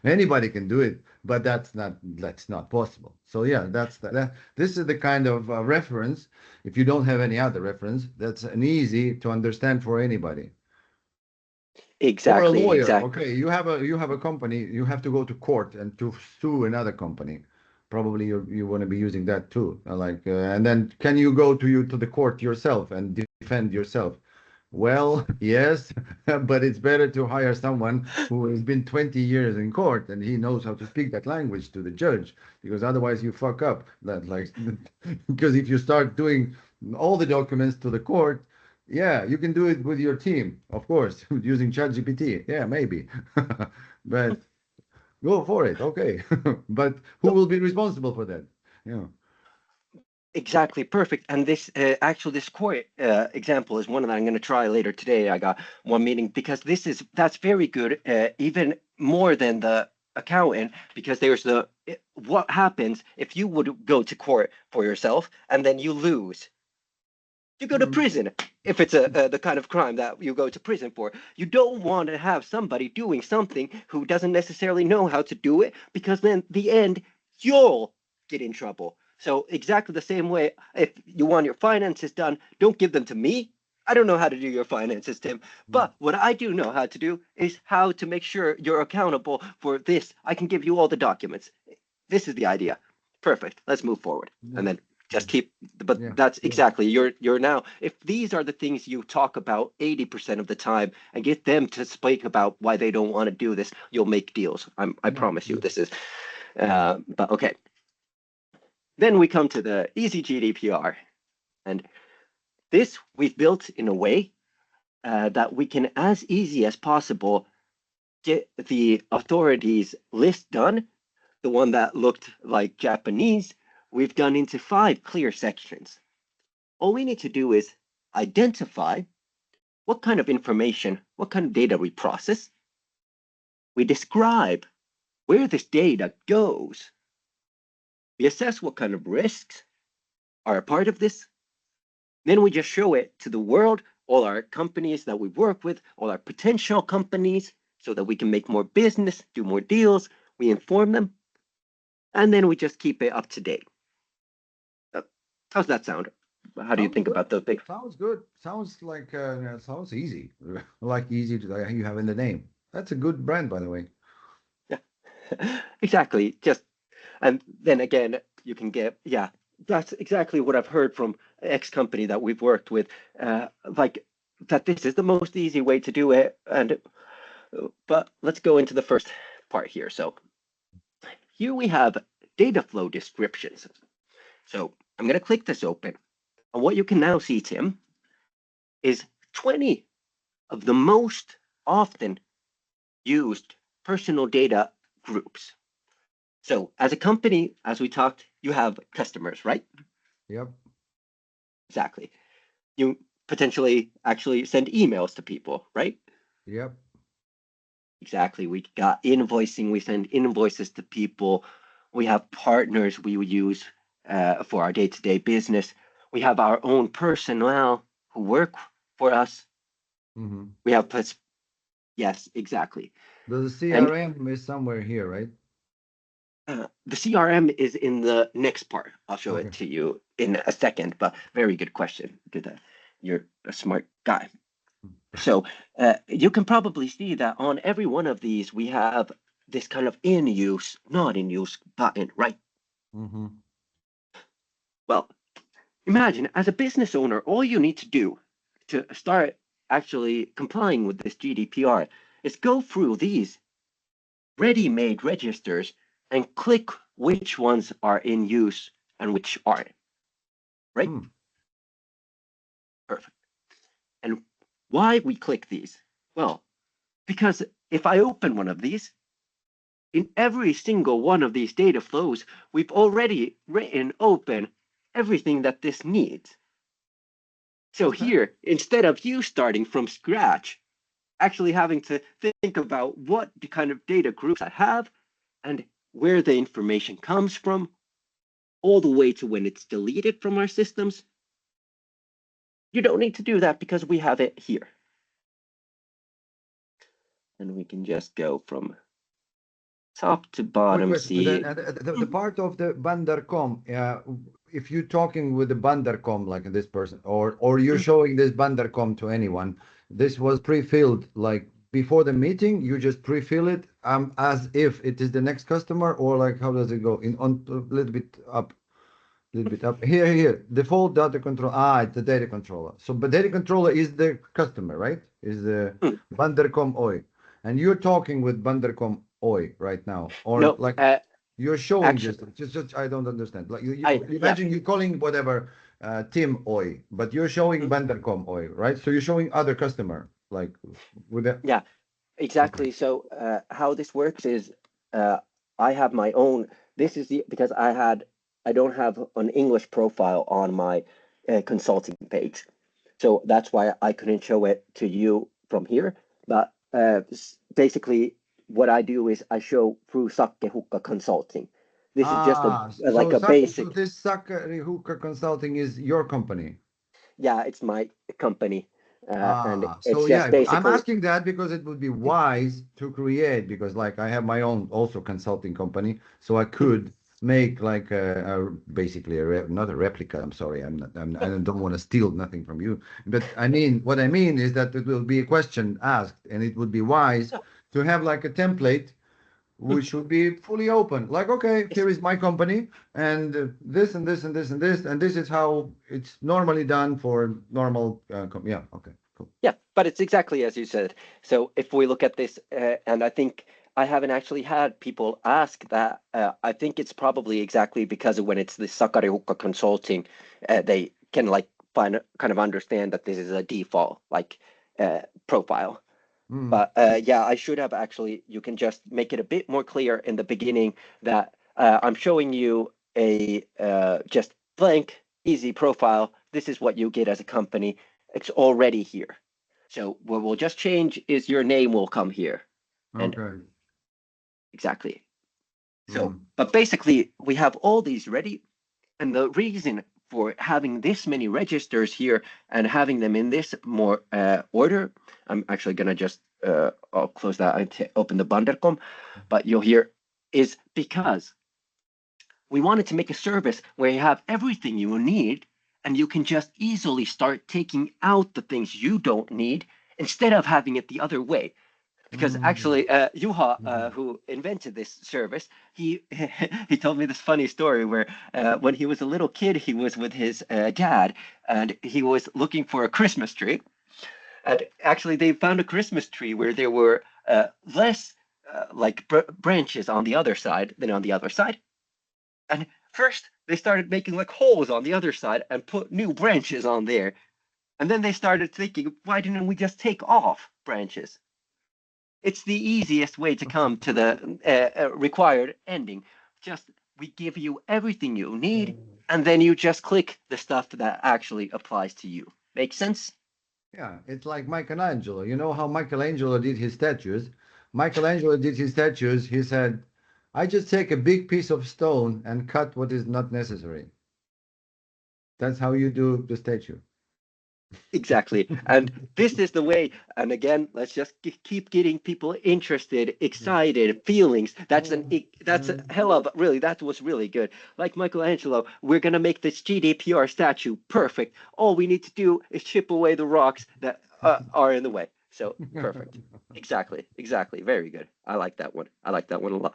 A: Anybody can do it, but that's not possible. So yeah, this is the kind of reference if you don't have any other reference, that's an easy to understand for anybody. Or a
B: exactly,
A: lawyer.
B: exactly.
A: Okay, you have a company, you have to go to court and to sue another company. Probably you want to be using that too. And then can you go to the court yourself and defend yourself? Well, yes, but it's better to hire someone who has been 20 years in court and he knows how to speak that language to the judge, because otherwise you fuck up. That like because if you start doing all the documents to the court, yeah, you can do it with your team, of course, using ChatGPT. Yeah, maybe. But go for it. Okay. But who
B: So
A: will be responsible for that? Yeah.
B: exactly perfect. And this actually this core example is one that I'm going to try later today. I got one meeting because that's very good, even more than the accountant, because there's what happens if you would go to court for yourself and then you lose. You go to
A: Mm.
B: prison if it's the kind of crime that you go to prison for. You don't want to have somebody doing something who doesn't necessarily know how to do it, because then the end you'll get in trouble. So exactly the same way, if you want your finances done, don't give them to me. I don't know how to do your finances, Tim.
A: Mm.
B: But what I do know how to do is how to make sure you're accountable for this. I can give you all the documents. This is the idea. Perfect. Let's move forward. And
A: Yeah.
B: then just keep, but
A: Yeah.
B: that's
A: Yeah.
B: exactly, you're now, if these are the things you talk about 80% of the time and get them to speak about why they don't want to do this, you'll make deals. I
A: Yeah.
B: promise you this is, but okay. Then we come to the easy GDPR. And this we've built in a way that we can, as easy as possible, get the authorities list done, the one that looked like Japanese, we've done into 5 clear sections. All we need to do is identify what kind of information, what kind of data we process. We describe where this data goes. We assess what kind of risks are a part of this. Then we just show it to the world, all our companies that we work with, all our potential companies, so that we can make more business, do more deals. We inform them, and then we just keep it up to date. Uh, How's that sound? How do you
A: Sounds
B: think
A: good.
B: about the big?
A: Sounds good. Sounds like sounds easy. Like easy to you have in the name. That's a good brand, by the way.
B: Yeah, exactly. Just and then again, you can get, yeah, that's exactly what I've heard from X company that we've worked with, like that this is the most easy way to do it. And but let's go into the first part here. So here we have data flow descriptions. So I'm going to click this open. And what you can now see, Tim, is 20 of the most often used personal data groups. So as a company, as we talked, you have customers, right?
A: Yep.
B: Exactly. You potentially actually send emails to people, right?
A: Yep.
B: Exactly. We got invoicing. We send invoices to people. We have partners we use for our day-to-day business. We have our own personnel who work for us.
A: Mm-hmm.
B: We have, yes, exactly.
A: The
B: And
A: CRM is somewhere here, right?
B: the CRM is in the next part. I'll show
A: Okay.
B: it to you in a second, but very good question. Good. You're a smart guy. So you can probably see that on every one of these, we have this kind of in use, not in use button, right?
A: Mm-hmm.
B: Well, imagine as a business owner, all you need to do to start actually complying with this GDPR is go through these ready-made registers and click which ones are in use and which aren't, right?
A: Hmm.
B: Perfect. And why we click these? Well, because if I open one of these, in every single one of these data flows, we've already written open everything that this needs. So
A: Okay.
B: here, instead of you starting from scratch, actually having to think about what the kind of data groups I have and where the information comes from, all the way to when it's deleted from our systems, you don't need to do that because we have it here. And we can just go from top to
A: Quick
B: bottom,
A: question. Then
B: see.
A: the part of the Bandarcom, if you're talking with the Bandarcom like this person, or you're showing this Bandarcom to anyone, this was pre-filled like before the meeting. You just pre-fill it as if it is the next customer, or like how does it go? In on a little bit up, little bit up. Here. Default data control. It's the data controller. So, but data controller is the customer, right? Is the Bandarcom OI, and you're talking with Bandarcom OI right now, or
B: No,
A: like you're showing
B: actually,
A: just I don't understand. Like
B: yeah,
A: imagine you're calling whatever Tim OI, but you're showing Bandarcom OI, right? So you're showing other customer, like with that.
B: yeah.
A: Okay.
B: Exactly. So how this works is uh, I have my own. This is because I don't have an English profile on my consulting page, so that's why I couldn't show it to you from here. But basically, what I do is I show through Sakke Hukka Consulting. This is just like a
A: So
B: basic.
A: this Sakari Hooker Consulting is your company.
B: Yeah, it's my company, and it's
A: So
B: just
A: yeah, I'm
B: basically.
A: asking that because it would be wise to create, because like I have my own also consulting company, so I could make like basically not a replica. I'm sorry, I don't want to steal nothing from you, but I mean what I mean is that it will be a question asked, and it would be wise to have like a template which should be fully open. Like, okay, here is my company, and this and this and this and this, and this is how it's normally done for normal. Yeah, okay, cool.
B: Yeah, but it's exactly as you said. So if we look at this, and I think I haven't actually had people ask that. I think it's probably exactly because of when it's the Sakari Hukka consulting, they can like kind of understand that this is a default like profile.
A: Mm.
B: But yeah, I should have actually. You can just make it a bit more clear in the beginning that I'm showing you a just blank, easy profile. This is what you get as a company. It's already here. So what we'll just change is your name will come here. And
A: Okay.
B: exactly. So,
A: Mm.
B: but basically, we have all these ready. And the reason for having this many registers here and having them in this more order, I'm actually going to just, I'll close that and open the Bandercom, but you'll hear, is because we wanted to make a service where you have everything you need and you can just easily start taking out the things you don't need instead of having it the other way. Because
A: Mm.
B: actually, Juha,
A: Mhm.
B: who invented this service, he he told me this funny story where when he was a little kid, he was with his dad, and he was looking for a Christmas tree. And actually, they found a Christmas tree where there were less like branches on the other side than on the other side. And first, they started making like holes on the other side and put new branches on there. And then they started thinking, why didn't we just take off branches? It's the easiest way to come to the required ending. Just we give you everything you need, and then you just click the stuff that actually applies to you. Make sense?
A: Yeah, it's like Michelangelo. You know how Michelangelo did his statues? Michelangelo did his statues. He said, I just take a big piece of stone and cut what is not necessary. That's how you do the statue.
B: Exactly. And this is the way. And again, let's just keep getting people interested, excited, feelings. That's a hell of really, that was really good. Like Michelangelo, we're gonna make this GDPR statue perfect. All we need to do is chip away the rocks that are in the way. So perfect. Exactly. Exactly. Very good. I like that one. I like that one a lot.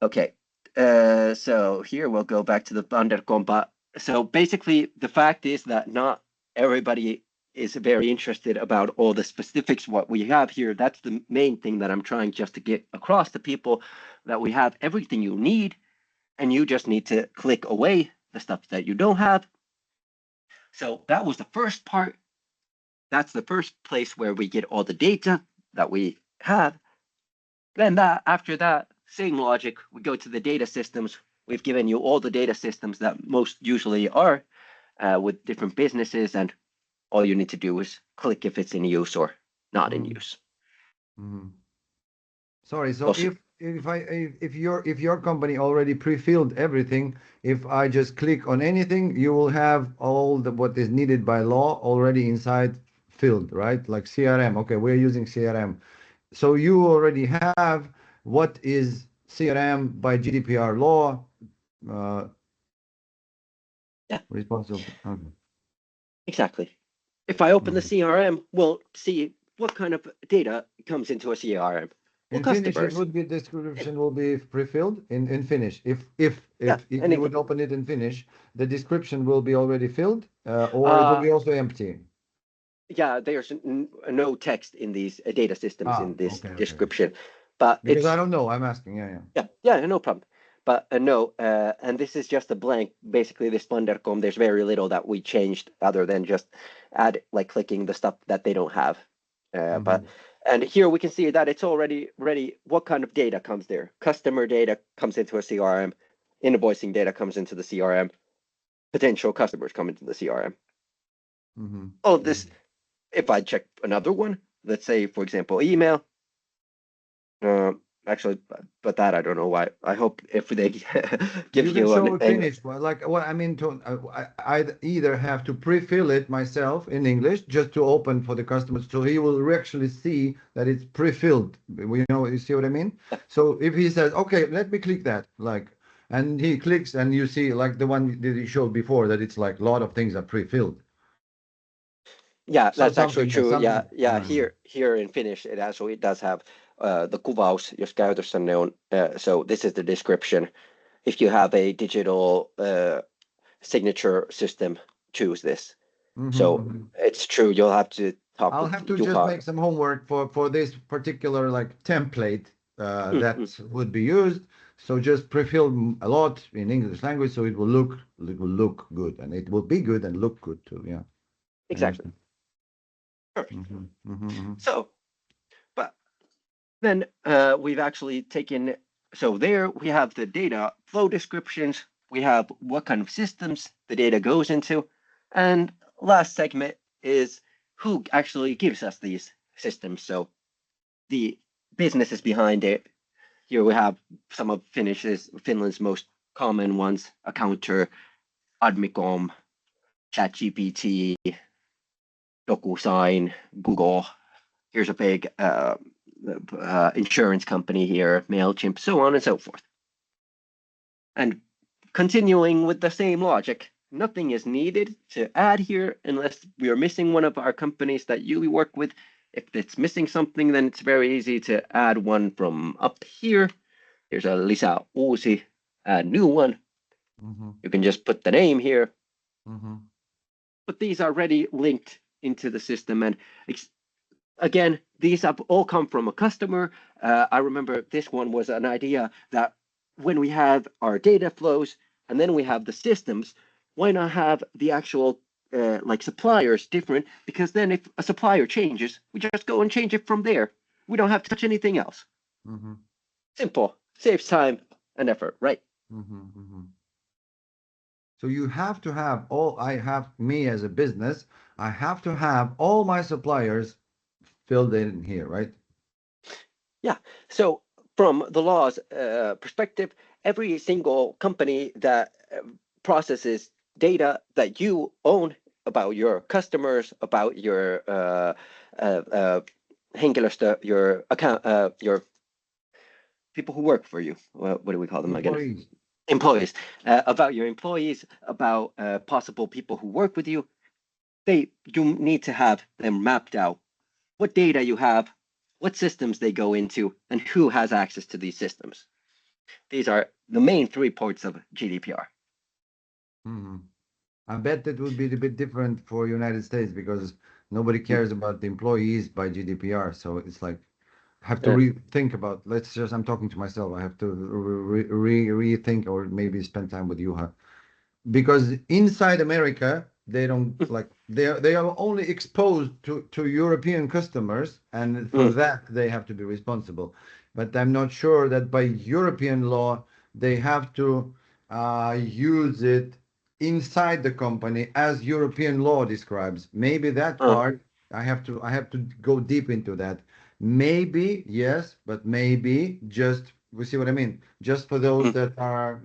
B: Okay. So here we'll go back to the Banderkompa. So basically, the fact is that not everybody is very interested about all the specifics what we have here. That's the main thing that I'm trying just to get across to people, that we have everything you need, and you just need to click away the stuff that you don't have. So that was the first part. That's the first place where we get all the data that we have. Then after that, same logic, we go to the data systems. We've given you all the data systems that most usually are with different businesses, and all you need to do is click if it's in use or not in use.
A: Mhm. Sorry, so
B: Also,
A: if your company already pre-filled everything, if I just click on anything, you will have all the what is needed by law already inside filled, right? Like CRM. Okay, we're using CRM. So you already have what is CRM by GDPR law uh,
B: yeah,
A: responsible. Okay.
B: exactly. If I open the
A: Mhm.
B: CRM, we'll see what kind of data comes into a CRM. Well,
A: In Finnish, it
B: customers.
A: would be description will be pre-filled in Finnish.
B: Yeah,
A: If
B: and
A: you
B: if
A: would open it in Finnish, the description will be already filled, or it will
B: uh,
A: be also empty.
B: yeah, there's no text in these data systems
A: Ah,
B: in this
A: okay, okay.
B: description, but
A: Because I
B: it's
A: don't know, I'm asking. Yeah, yeah.
B: yeah, no problem. But no, and this is just a blank. Basically, this Fundercom, there's very little that we changed other than just add like clicking the stuff that they don't have. But
A: Hmm.
B: and here we can see that it's already ready. What kind of data comes there? Customer data comes into a CRM. Invoicing data comes into the CRM. Potential customers come into the CRM.
A: Hmm.
B: All of this, if I check another one, let's say, for example, email. Uh, actually, but that I don't know why. I hope if they
A: You
B: give
A: can
B: you an
A: show it finished. Well, like what I mean, I either have to pre-fill it myself in English just to open for the customers, so he will actually see that it's pre-filled. You see what I mean? So if he says, "Okay, let me click that," like, and he clicks, and you see like the one that he showed before that it's like a lot of things are pre-filled.
B: yeah,
A: So
B: that's actually
A: something, yeah,
B: true. Yeah,
A: something.
B: yeah. Here in Finnish, it does have the kuvaus, jos käytössänne on. So this is the description. If you have a digital signature system, choose this. So
A: Mhm.
B: it's true. You'll have to talk
A: I'll
B: with
A: have to just
B: Juha.
A: make some homework for this particular like template
B: Mm.
A: that would be used. So just pre-fill a lot in English language so it will look good and it will be good and look good too. Yeah, I
B: Exactly.
A: understand.
B: Perfect.
A: Hmm.
B: So, but then we've actually taken, so there we have the data flow descriptions, we have what kind of systems the data goes into, and last segment is who actually gives us these systems. So the businesses behind it. Here we have some of Finland's most common ones: Accounter, Admicom, ChatGPT, DocuSign, Google. Here's a big insurance company here, MailChimp, so on and so forth. And continuing with the same logic, nothing is needed to add here unless we are missing one of our companies that you work with. If it's missing something, then it's very easy to add one from up here. Here's a lisä uusi, add new one.
A: Hmm.
B: You can just put the name here,
A: Hmm.
B: but these are already linked into the system. And again, these have all come from a customer. I remember this one was an idea that when we have our data flows and then we have the systems, why not have the actual like suppliers different? Because then if a supplier changes, we just go and change it from there. We don't have to touch anything else.
A: Mm-hmm.
B: Simple, saves time and effort, right?
A: Mm-hmm. Mm-hmm. So you have to have I have me as a business, I have to have all my suppliers filled in here, right?
B: Yeah. So from the law's perspective, every single company that processes data that you own about your customers, about your henkilöstö, your account, your people who work for you. What do we call them again?
A: Employees.
B: Employees. About your employees, about possible people who work with you. You need to have them mapped out. What data you have, what systems they go into, and who has access to these systems. These are the main 3 parts of GDPR.
A: Mm-hmm. I bet that would be a bit different for United States because nobody cares about the employees by GDPR. So it's like have to
B: Uh,
A: rethink about. Let's just. I'm talking to myself. I have to rethink or maybe spend time with you, huh? Because inside America, they don't like they are only exposed to European customers, and for
B: mm,
A: that they have to be responsible. But I'm not sure that by European law they have to use it inside the company as European law describes. Maybe that
B: uh,
A: part I have to go deep into that. Maybe yes, but maybe just we see what I mean. Just for those
B: mm,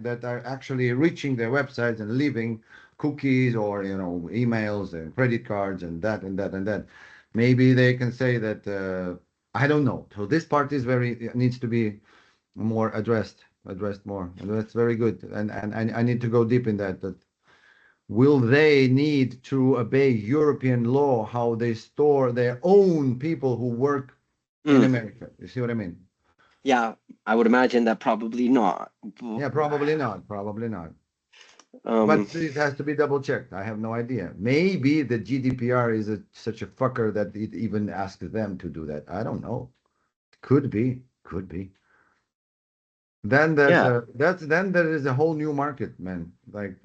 A: that are actually reaching their websites and leaving cookies or emails and credit cards and that and that and that. Maybe they can say that I don't know. So this part is very needs to be more addressed more, and that's very good. And I need to go deep in that. That will they need to obey European law how they store their own people who work in
B: mm.
A: America? You see what I mean?
B: Yeah, I would imagine that probably not.
A: Yeah, probably not. Probably not.
B: Um,
A: But it has to be double checked. I have no idea. Maybe the GDPR is such a fucker that it even asks them to do that. I don't know. Could be. Could be. Then there's
B: yeah,
A: a that's then there is a whole new market, man. Like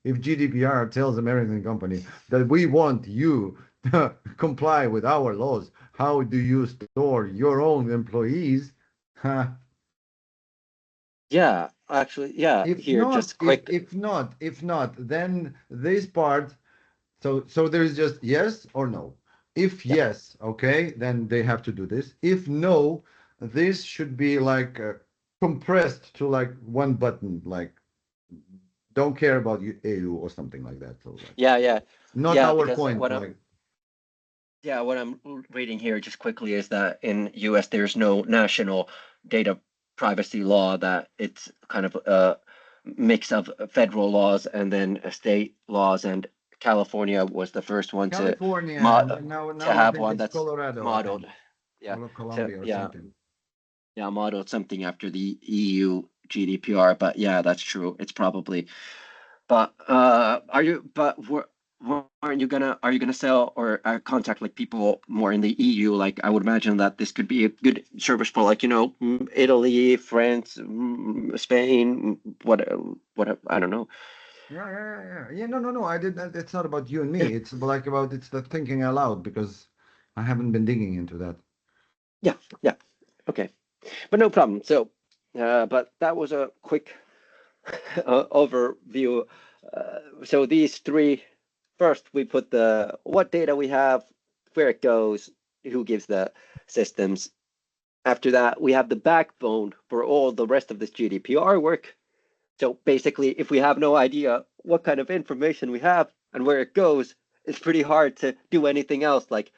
A: if GDPR tells American company that we want you to comply with our laws, how do you store your own employees? Huh.
B: yeah, actually, yeah,
A: If
B: here,
A: not,
B: just quick.
A: if not, then this part. So there is just yes or no. If
B: Yeah,
A: yes, okay, then they have to do this. If no, this should be like compressed to like one button, like don't care about you, EU or something like that. So like
B: yeah, yeah,
A: not
B: yeah,
A: our
B: because
A: point. Like
B: what I'm reading here just quickly is that in US there's no national data privacy law, that it's kind of a mix of federal laws and then state laws, and California was the first one to
A: California, and
B: mod
A: then now
B: to
A: now I
B: have
A: think
B: one
A: it's
B: that's
A: Colorado, I
B: modeled.
A: think,
B: Yeah.
A: or
B: So
A: Colombia or
B: yeah,
A: something.
B: yeah, modeled something after the EU GDPR, but yeah, that's true. It's probably. But are you? But aren't you gonna? Are you gonna sell or contact like people more in the EU? Like I would imagine that this could be a good service for like Italy, France, Spain, what I don't know.
A: Yeah. No, no, no. I did. It's not about you and me. It's like about it's the thinking aloud because I haven't been digging into that.
B: Yeah, yeah, okay, but no problem. So, but that was a quick overview. So these three, first we put the what data we have, where it goes, who gives the systems. After that, we have the backbone for all the rest of this GDPR work. So basically, if we have no idea what kind of information we have and where it goes, it's pretty hard to do anything else like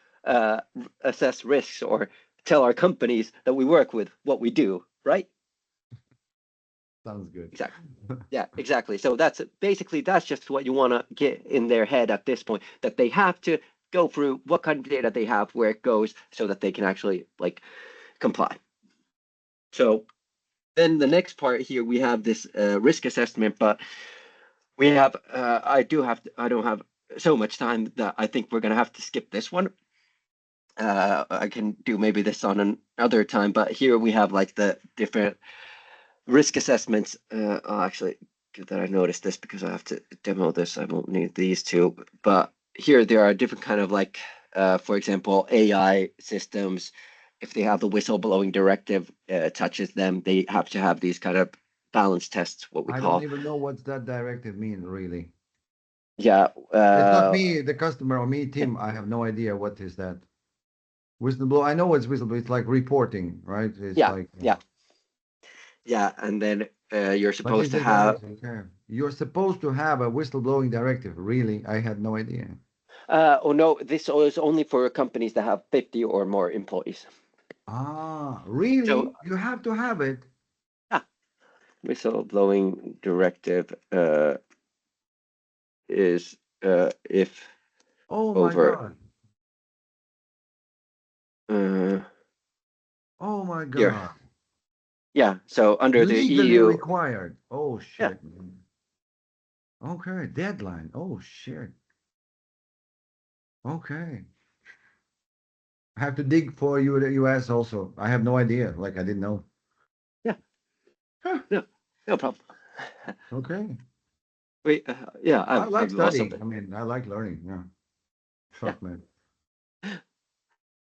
B: assess risks or tell our companies that we work with what we do, right?
A: Sounds good.
B: Exactly. Yeah, exactly. So that's just what you want to get in their head at this point, that they have to go through what kind of data they have, where it goes, so that they can actually like comply. So then the next part here, we have this risk assessment, but we have I don't have so much time that I think we're gonna have to skip this one. I can do maybe this on another time, but here we have like the different risk assessments. Actually, good that I noticed this because I have to demo this. I won't need these two, but here there are different kind of like, for example, AI systems, if they have the whistleblowing directive touches them, they have to have these kind of balance tests, what we
A: I don't
B: call.
A: even know what's that directive mean, really.
B: Yeah.
A: It's not me, the customer, or me, Tim. I have no idea what is that. Whistleblower. I know what's whistleblower. It's like reporting, right? It's
B: Yeah.
A: like,
B: Yeah. Yeah. And then you're
A: but
B: supposed
A: is
B: to
A: it
B: have.
A: okay? You're supposed to have a whistleblowing directive. Really? I had no idea.
B: Oh no, this is only for companies that have 50 or more employees.
A: Ah,
B: So
A: really? You have to have it.
B: yeah, whistleblowing directive is if
A: Oh my
B: over
A: God.
B: uh,
A: Oh my
B: here.
A: God.
B: Yeah, so under the
A: Legally
B: EU,
A: required. Oh
B: yeah,
A: shit, man. Okay, deadline. Oh shit. Okay. I have to dig for you the US also. I have no idea. Like I didn't know.
B: yeah,
A: Huh,
B: no, no problem.
A: okay.
B: We, yeah,
A: I like
B: I've also
A: studying.
B: been,
A: I mean, I like learning. Yeah.
B: yeah,
A: Fuck, man.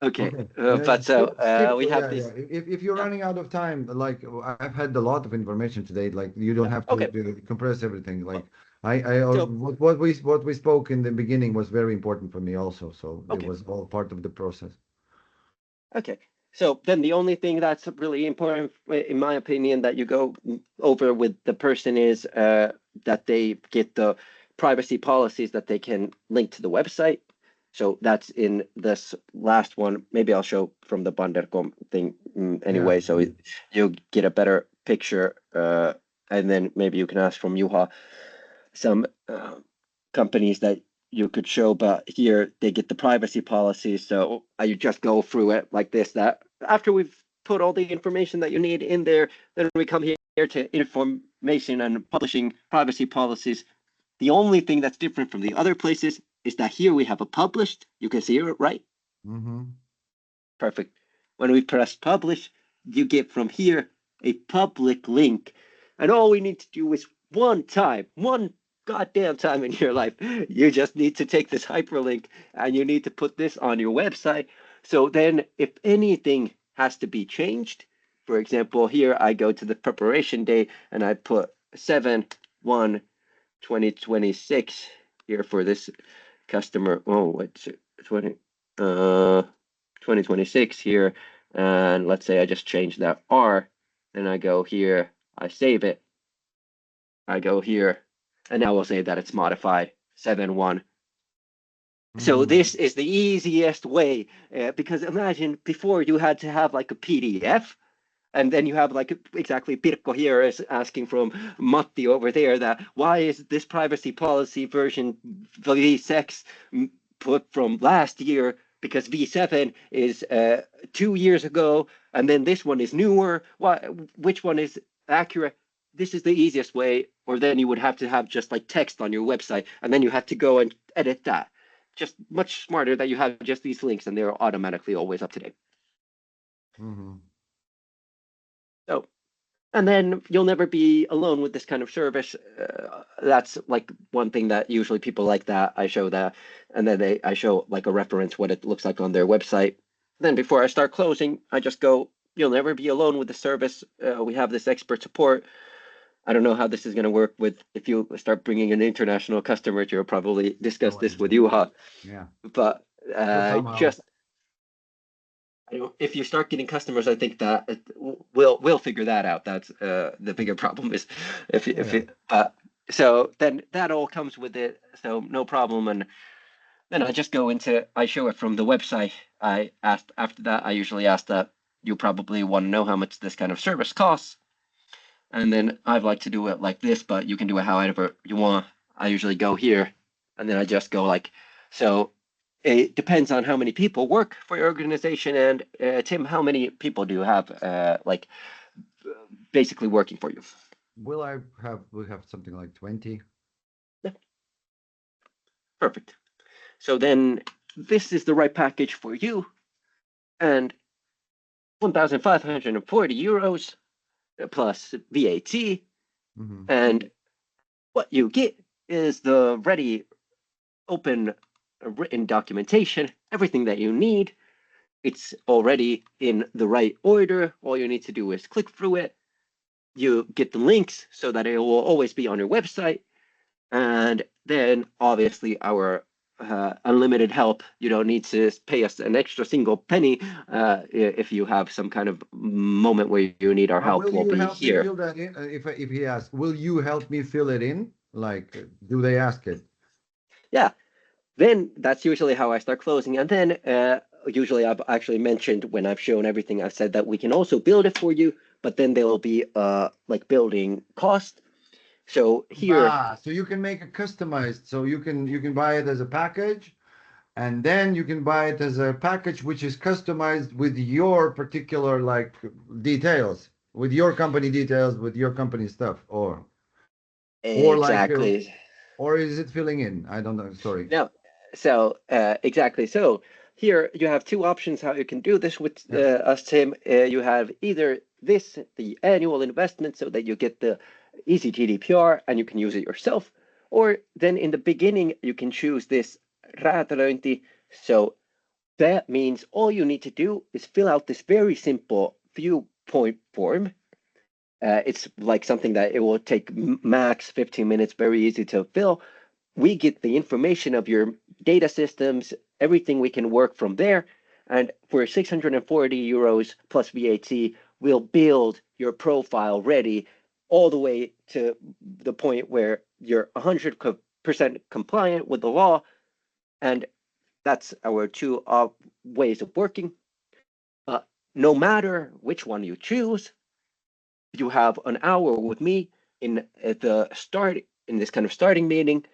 B: okay.
A: Okay.
B: But so
A: Skip.
B: we have
A: Yeah,
B: this,
A: yeah. If you're
B: yeah,
A: running out of time, like I've had a lot of information today. Like you don't
B: yeah,
A: have to
B: okay.
A: compress everything.
B: Well,
A: Like I
B: so
A: what we spoke in the beginning was very important for me also. So it
B: okay,
A: was all part of the process.
B: okay. So then the only thing that's really important, in my opinion, that you go over with the person is that they get the privacy policies that they can link to the website. So that's in this last one. Maybe I'll show from the Bandercom thing
A: Yeah.
B: anyway, so you get a better picture. And then maybe you can ask from Juha some companies that you could show, but here they get the privacy policy. So I just go through it like this, that after we've put all the information that you need in there, then we come here to information and publishing privacy policies. The only thing that's different from the other places is that here we have a published, you can see it, right?
A: Mm-hmm.
B: Perfect. When we press publish, you get from here a public link. And all we need to do is one goddamn time in your life, you just need to take this hyperlink and you need to put this on your website. So then, if anything has to be changed, for example, here I go to the preparation day and I put 7/1/2026 here for this customer. Oh, what's it? 2026 here. And let's say I just change that R. Then I go here, I save it. I go here, and now we'll say that it's modified 7/1. So
A: Mm-hmm.
B: this is the easiest way because imagine before you had to have like a PDF. And then you have like exactly Pirkko here is asking from Matti over there that why is this privacy policy version V6 put from last year because V7 is 2 years ago and then this one is newer. Why? Which one is accurate? This is the easiest way, or then you would have to have just like text on your website and then you have to go and edit that. Just much smarter that you have just these links and they're automatically always up to date.
A: Mm-hmm.
B: So and then you'll never be alone with this kind of service. That's like one thing that usually people like that. I show that, and then I show like a reference what it looks like on their website. Then before I start closing, I just go, "You'll never be alone with the service. We have this expert support." I don't know how this is going to work with if you start bringing an international customer. You'll probably discuss
A: No
B: this
A: idea.
B: with you, huh?
A: Yeah.
B: But
A: But somehow.
B: just if you start getting customers, I think that we'll figure that out. That's the bigger problem is if
A: Yeah.
B: it, so then that all comes with it, so no problem. And then I just go into I show it from the website. I asked after that. I usually ask that you probably want to know how much this kind of service costs, and then I'd like to do it like this, but you can do it however you want. I usually go here, and then I just go like so. It depends on how many people work for your organization. And Tim, how many people do you have basically working for you?
A: Will I have we have something like 20?
B: Yeah, perfect. So then this is the right package for you, and 1,540 euros plus VAT.
A: Mm-hmm.
B: And what you get is the ready, open, written documentation, everything that you need. it's already in the right order. All you need to do is click through it. You get the links so that it will always be on your website. And then obviously our unlimited help. You don't need to pay us an extra single penny. If you have some kind of moment where you need our help,
A: Will
B: we'll
A: you
B: be
A: help me
B: here.
A: fill that in? If he asks, will you help me fill it in? Like, do they ask it?
B: Yeah. Then that's usually how I start closing. And then usually I've actually mentioned when I've shown everything, I've said that we can also build it for you, but then there will be like building cost. So here,
A: So you can make it customized. So you can buy it as a package, and then you can buy it as a package which is customized with your particular like details, with your company details, with your company stuff, or like,
B: exactly.
A: or is it filling in? I don't know. Sorry.
B: No, so exactly. So here you have two options how you can do this with
A: Yeah.
B: us, Tim. You have either this, the annual investment, so that you get the easy GDPR and you can use it yourself, or then in the beginning you can choose this räätälöinti. So that means all you need to do is fill out this very simple few point form. It's like something that it will take max 15 minutes, very easy to fill. We get the information of your data systems, everything we can work from there. And for 640 euros plus VAT, we'll build your profile ready all the way to the point where you're 100% compliant with the law. And that's our two ways of working. Uh, no matter which one you choose, you have an hour with me in at the start in this kind of starting meeting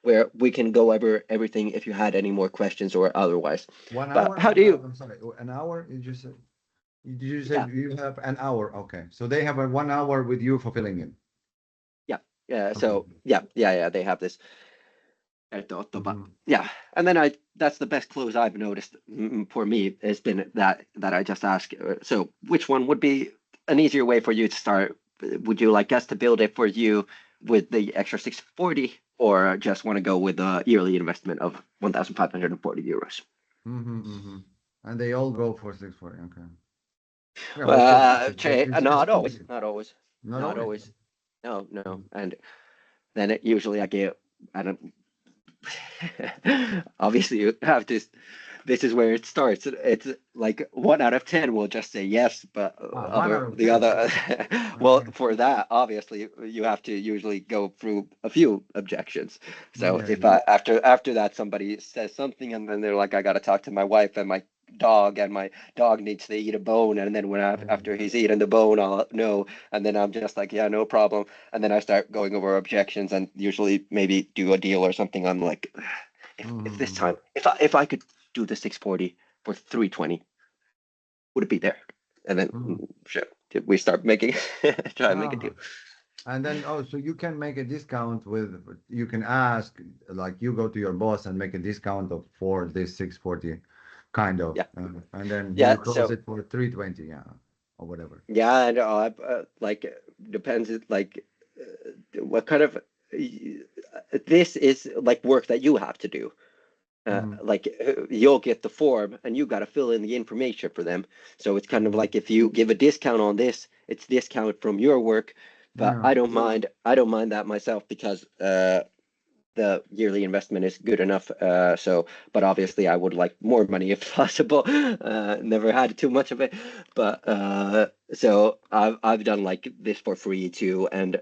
B: where we can go over everything if you had any more questions or otherwise.
A: One
B: But
A: hour?
B: how do you?
A: I'm sorry. An hour? You
B: Yeah,
A: said you have an hour. Okay. So they have a 1 hour with you for filling in.
B: yeah, yeah.
A: Okay.
B: So yeah. They have this. But
A: Mhm.
B: yeah, and then that's the best close I've noticed for me has been that I just ask. So which one would be an easier way for you to start? Would you like us to build it for you with the extra 640, or just want to go with a yearly investment of 1,540 euros?
A: And they all go for 640. Okay. Yeah, of course. It's
B: Not always,
A: easy.
B: not always,
A: Not
B: not
A: always.
B: always. No,
A: Mhm.
B: and then usually I get I don't obviously you have to this is where it starts. It's like 1 out of 10 will just say yes, but
A: One
B: other
A: out of
B: the
A: 10.
B: other well,
A: Okay.
B: for that obviously you have to usually go through a few objections. So
A: Yeah.
B: if after that somebody says something and then they're like, I got to talk to my wife and my dog, and my dog needs to eat a bone, and then after he's eaten the bone, I'll know, and then I'm just like, yeah, no problem, and then I start going over objections and usually maybe do a deal or something. I'm like, if this
A: Mm-hmm.
B: time, if I could do the 640 for 320, would it be there? And then sure, we start making try and make a deal.
A: And then, oh, so you can make a discount you can ask, like you go to your boss and make a discount for this 640 kind of,
B: Yeah,
A: and then he
B: yeah.
A: will close
B: So
A: it for 320, yeah, or whatever.
B: yeah, and like depends like what kind of this is like work that you have to do.
A: Hmm.
B: Like you'll get the form and you got to fill in the information for them. So it's kind of
A: Hmm.
B: like if you give a discount on this, it's discount from your work. But
A: Yeah.
B: I don't mind that myself because the yearly investment is good enough. But obviously I would like more money if possible. Never had too much of it, but so I've done like this for free too, and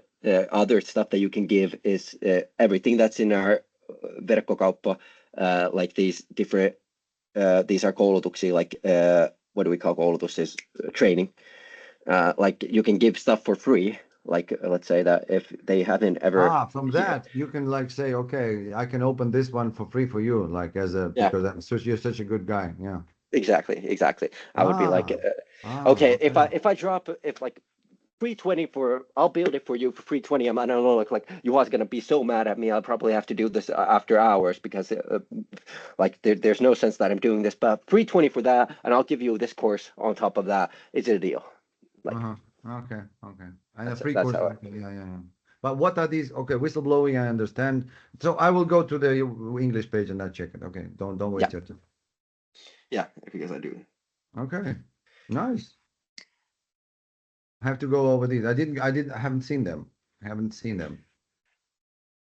B: other stuff that you can give is everything that's in our verkkokauppa, like these different these are koulutuksia, like what do we call koulutus is training. Like you can give stuff for free. Like let's say that if they haven't ever
A: From
B: yeah,
A: that you can like say, okay, I can open this one for free for you, like
B: yeah.
A: because you're such a good guy. Yeah.
B: Exactly. I would be like,
A: Ah,
B: okay, if
A: okay.
B: I drop if like 320 for I'll build it for you for 320. I don't know, like you was gonna be so mad at me. I'll probably have to do this after hours because like there's no sense that I'm doing this. But 320 for that, and I'll give you this course on top of that. Is it a deal? Like
A: Uh-huh. Okay, okay. And a
B: that's
A: free
B: that's
A: course.
B: how I.
A: Okay, yeah, yeah, yeah. But what are these? Okay, whistleblowing, I understand. So I will go to the English page and I'll check it. Okay, don't
B: Yeah,
A: waste your time.
B: yeah, because I do.
A: Okay. Nice. I have to go over these. I haven't seen them. I haven't seen them.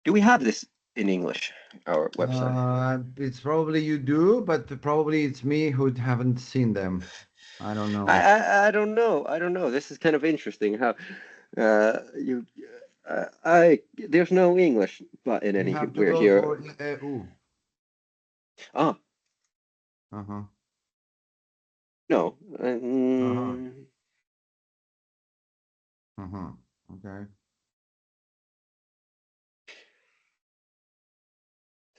B: Do we have this in English, our website?
A: It's probably you do, but probably it's me who haven't seen them. I don't
B: I,
A: know.
B: I don't know. I don't know. This is kind of interesting how you I there's no English but in
A: You
B: any
A: have to
B: weird
A: go
B: here.
A: for EU.
B: Ah,
A: Uh-huh.
B: no.
A: Uh-huh. Uh-huh. Okay.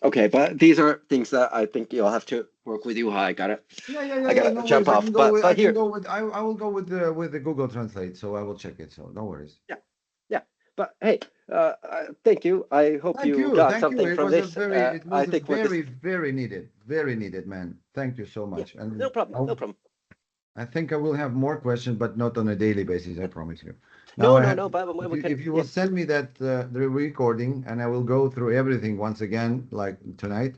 B: Okay, but these are things that I think you'll have to work with you.
A: Yeah, yeah, yeah,
B: I
A: yeah.
B: gotta
A: No
B: jump
A: worries.
B: off. But
A: I can
B: here,
A: go with I will go with the Google Translate, so I will check it. So no worries.
B: yeah, yeah. But hey, thank you. I hope
A: Thank
B: you
A: you.
B: got
A: Thank you.
B: something from this.
A: It
B: I
A: was a
B: think what this,
A: very needed, man. Thank you so
B: yeah,
A: much.
B: no
A: And
B: problem, no problem.
A: I think I will have more questions, but not on a daily basis, I promise you. Now
B: No,
A: I
B: no,
A: have,
B: no. But we can,
A: if you will
B: yeah,
A: send me that the recording, and I will go through everything once again, like tonight,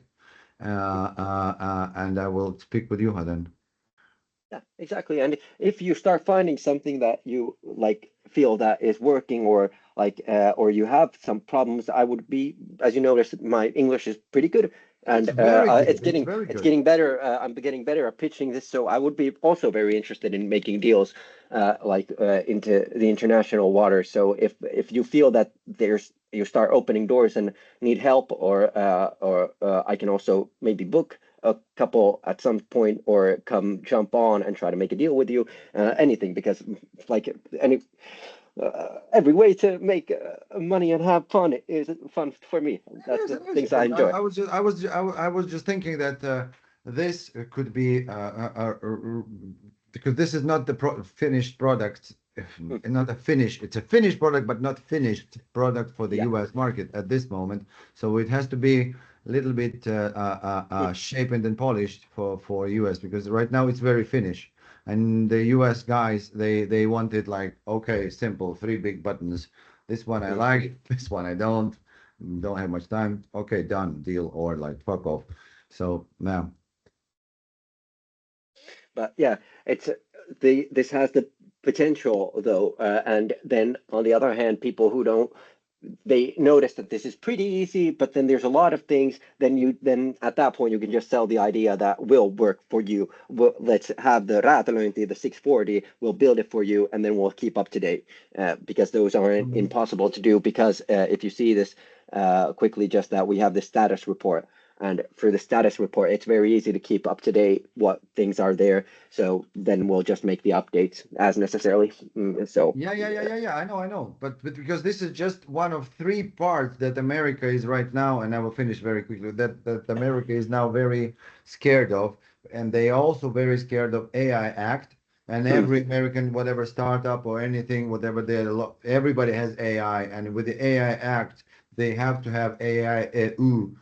A: and I will speak with you then.
B: yeah, exactly. And if you start finding something that you like feel that is working or you have some problems, I would be, as you noticed, my English is pretty good
A: It's
B: and
A: very
B: it's
A: good. It's
B: getting
A: very
B: it's
A: good.
B: getting better. I'm getting better at pitching this, so I would be also very interested in making deals into the international water. So if you feel that you start opening doors and need help or I can also maybe book a couple at some point or come jump on and try to make a deal with you, anything, because like any every way to make money and have fun is fun for me. That's
A: Yes,
B: the
A: it is.
B: things I enjoy.
A: I was just thinking that this could be because this is not the finished product,
B: Mm,
A: not a finish. It's a finished product, but not finished product for the
B: yeah.
A: U.S. market at this moment. So it has to be a little bit
B: Mm,
A: sharpened and polished for U.S. because right now it's very finished. And the US guys, they wanted like, okay, simple, three big buttons. This one I
B: mm.
A: like, this one I don't have much time. Okay, done, deal, or like fuck off. So now,
B: But yeah, it's the this has the potential though, and then on the other hand, people who don't they notice that this is pretty easy, but then there's a lot of things. Then at that point you can just sell the idea that will work for you. Let's have the räätälöinti, the 640. We'll build it for you, and then we'll keep up to date because those aren't
A: Mhm.
B: impossible to do. Because if you see this quickly, just that we have the status report. And for the status report, it's very easy to keep up to date what things are there. So then we'll just make the updates as necessarily. So
A: Yeah. I know. But because this is just one of three parts that America is right now, and I will finish very quickly. That America is now very scared of, and they also very scared of AI Act. And
B: mm,
A: every American, whatever startup or anything, whatever everybody has AI, and with the AI Act, they have to have AI EU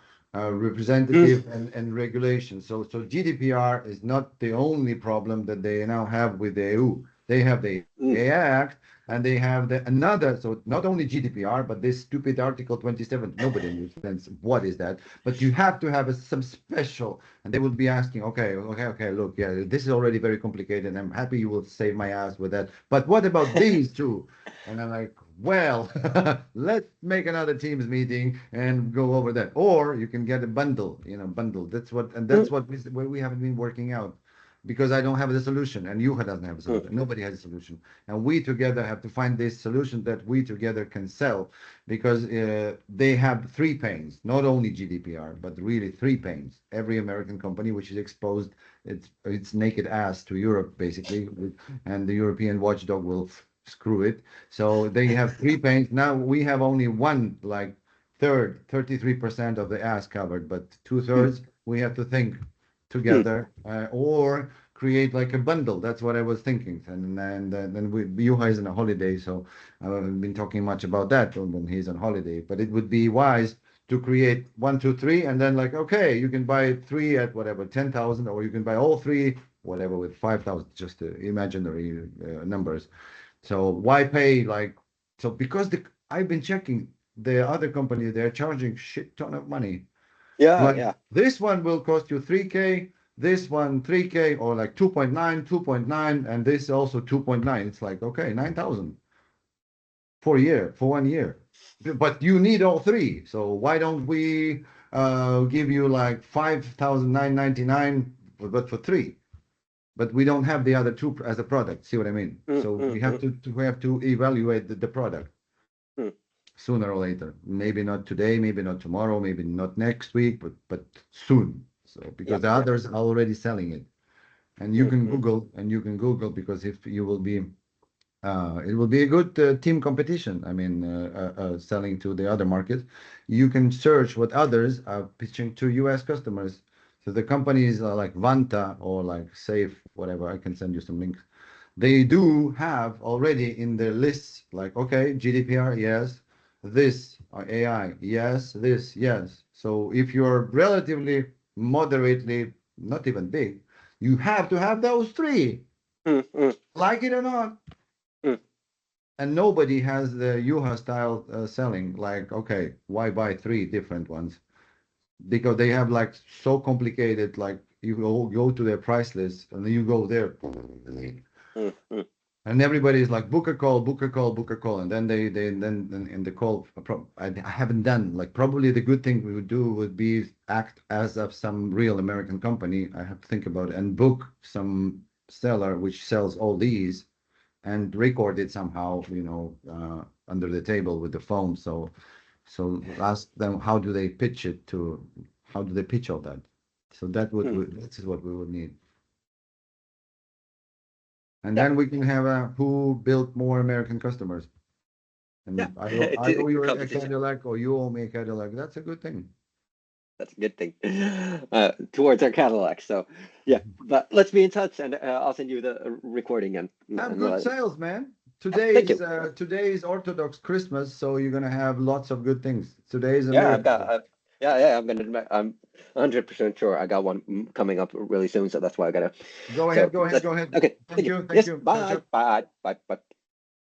B: mm,
A: representative and regulation. So GDPR is not the only problem that they now have with the EU. They have the
B: mm,
A: AI Act, and they have another, so not only GDPR, but this stupid Article 27. Nobody understands what is that. But you have to have some special, and they will be asking, okay, look, yeah, this is already very complicated. I'm happy you will save my ass with that. But what about these two? And I'm like, well, let's make another Teams meeting and go over that. Or you can get a bundle.
B: mm,
A: That's what we haven't been working out because I don't have the solution and Juha doesn't have a
B: mm.
A: solution. Nobody has a solution. And we together have to find this solution that we together can sell because they have three pains, not only GDPR, but really three pains. Every American company which is exposed its naked ass to Europe, basically, and the European watchdog will screw it. So they have three pains. Now we have only one, like 33% of the ass covered, but two-thirds we have to think
B: Mm.
A: together or create like a bundle. That's what I was thinking. And then Juha is on a holiday, so I haven't been talking much about that when he's on holiday. But it would be wise to create one, two, three, and then like, okay, you can buy three at whatever 10,000, or you can buy all three, whatever, with 5,000, just imaginary numbers. So why pay like so? Because I've been checking the other company, they're charging shit ton of money.
B: Yeah,
A: Like
B: yeah.
A: this one will cost you 3K. this one 3K or like 2.9, 2.9, and this also 2.9. It's like, okay, 9,000 for a year, for 1 year. But you need all three. So why don't we give you like 5,999, but for three? But we don't have the other two as a product. See what I mean? So we have to evaluate the product sooner or later. Maybe not today, maybe not tomorrow, maybe not next week, but soon. So because the others are already selling it, and you can Google because if you will be it will be a good team competition. I mean, selling to the other markets. You can search what others are pitching to US customers. So the companies are like Vanta or like Safe, whatever. I can send you some links. They do have already in their lists, like, okay, GDPR, yes. This, AI, yes. This, yes. So if you're relatively moderately, not even big, you have to have those three, like it or not. And nobody has the Yuha style selling. Like, okay, why buy three different ones? Because they have like so complicated. Like you go to their price list, and then you go there, and everybody is like, book a call, book a call, book a call, and then then in the call, I haven't done. Like probably the good thing we would do would be act as of some real American company. I have to think about it and book some seller which sells all these and record it somehow, under the table with the phone. So ask them how do they pitch it to, how do they pitch all that? So this is what we would need. And then we can have who built more American customers. And I owe you a Cadillac or you owe me a Cadillac. That's a good thing.
B: That's a good thing towards our Cadillac. So yeah, but let's be in touch, and I'll send you the recording
A: Have good sales, man.
B: Thank you.
A: Today is Orthodox Christmas, so you're gonna have lots of good things. Today is a
B: Yeah,
A: miracle.
B: I'm 100% sure I got one coming up really soon, so that's why I gotta.
A: Go
B: So
A: ahead, go ahead,
B: let's
A: go ahead.
B: okay.
A: Thank you, thank
B: Yes,
A: you. Ciao,
B: bye,
A: ciao.
B: bye, bye, bye.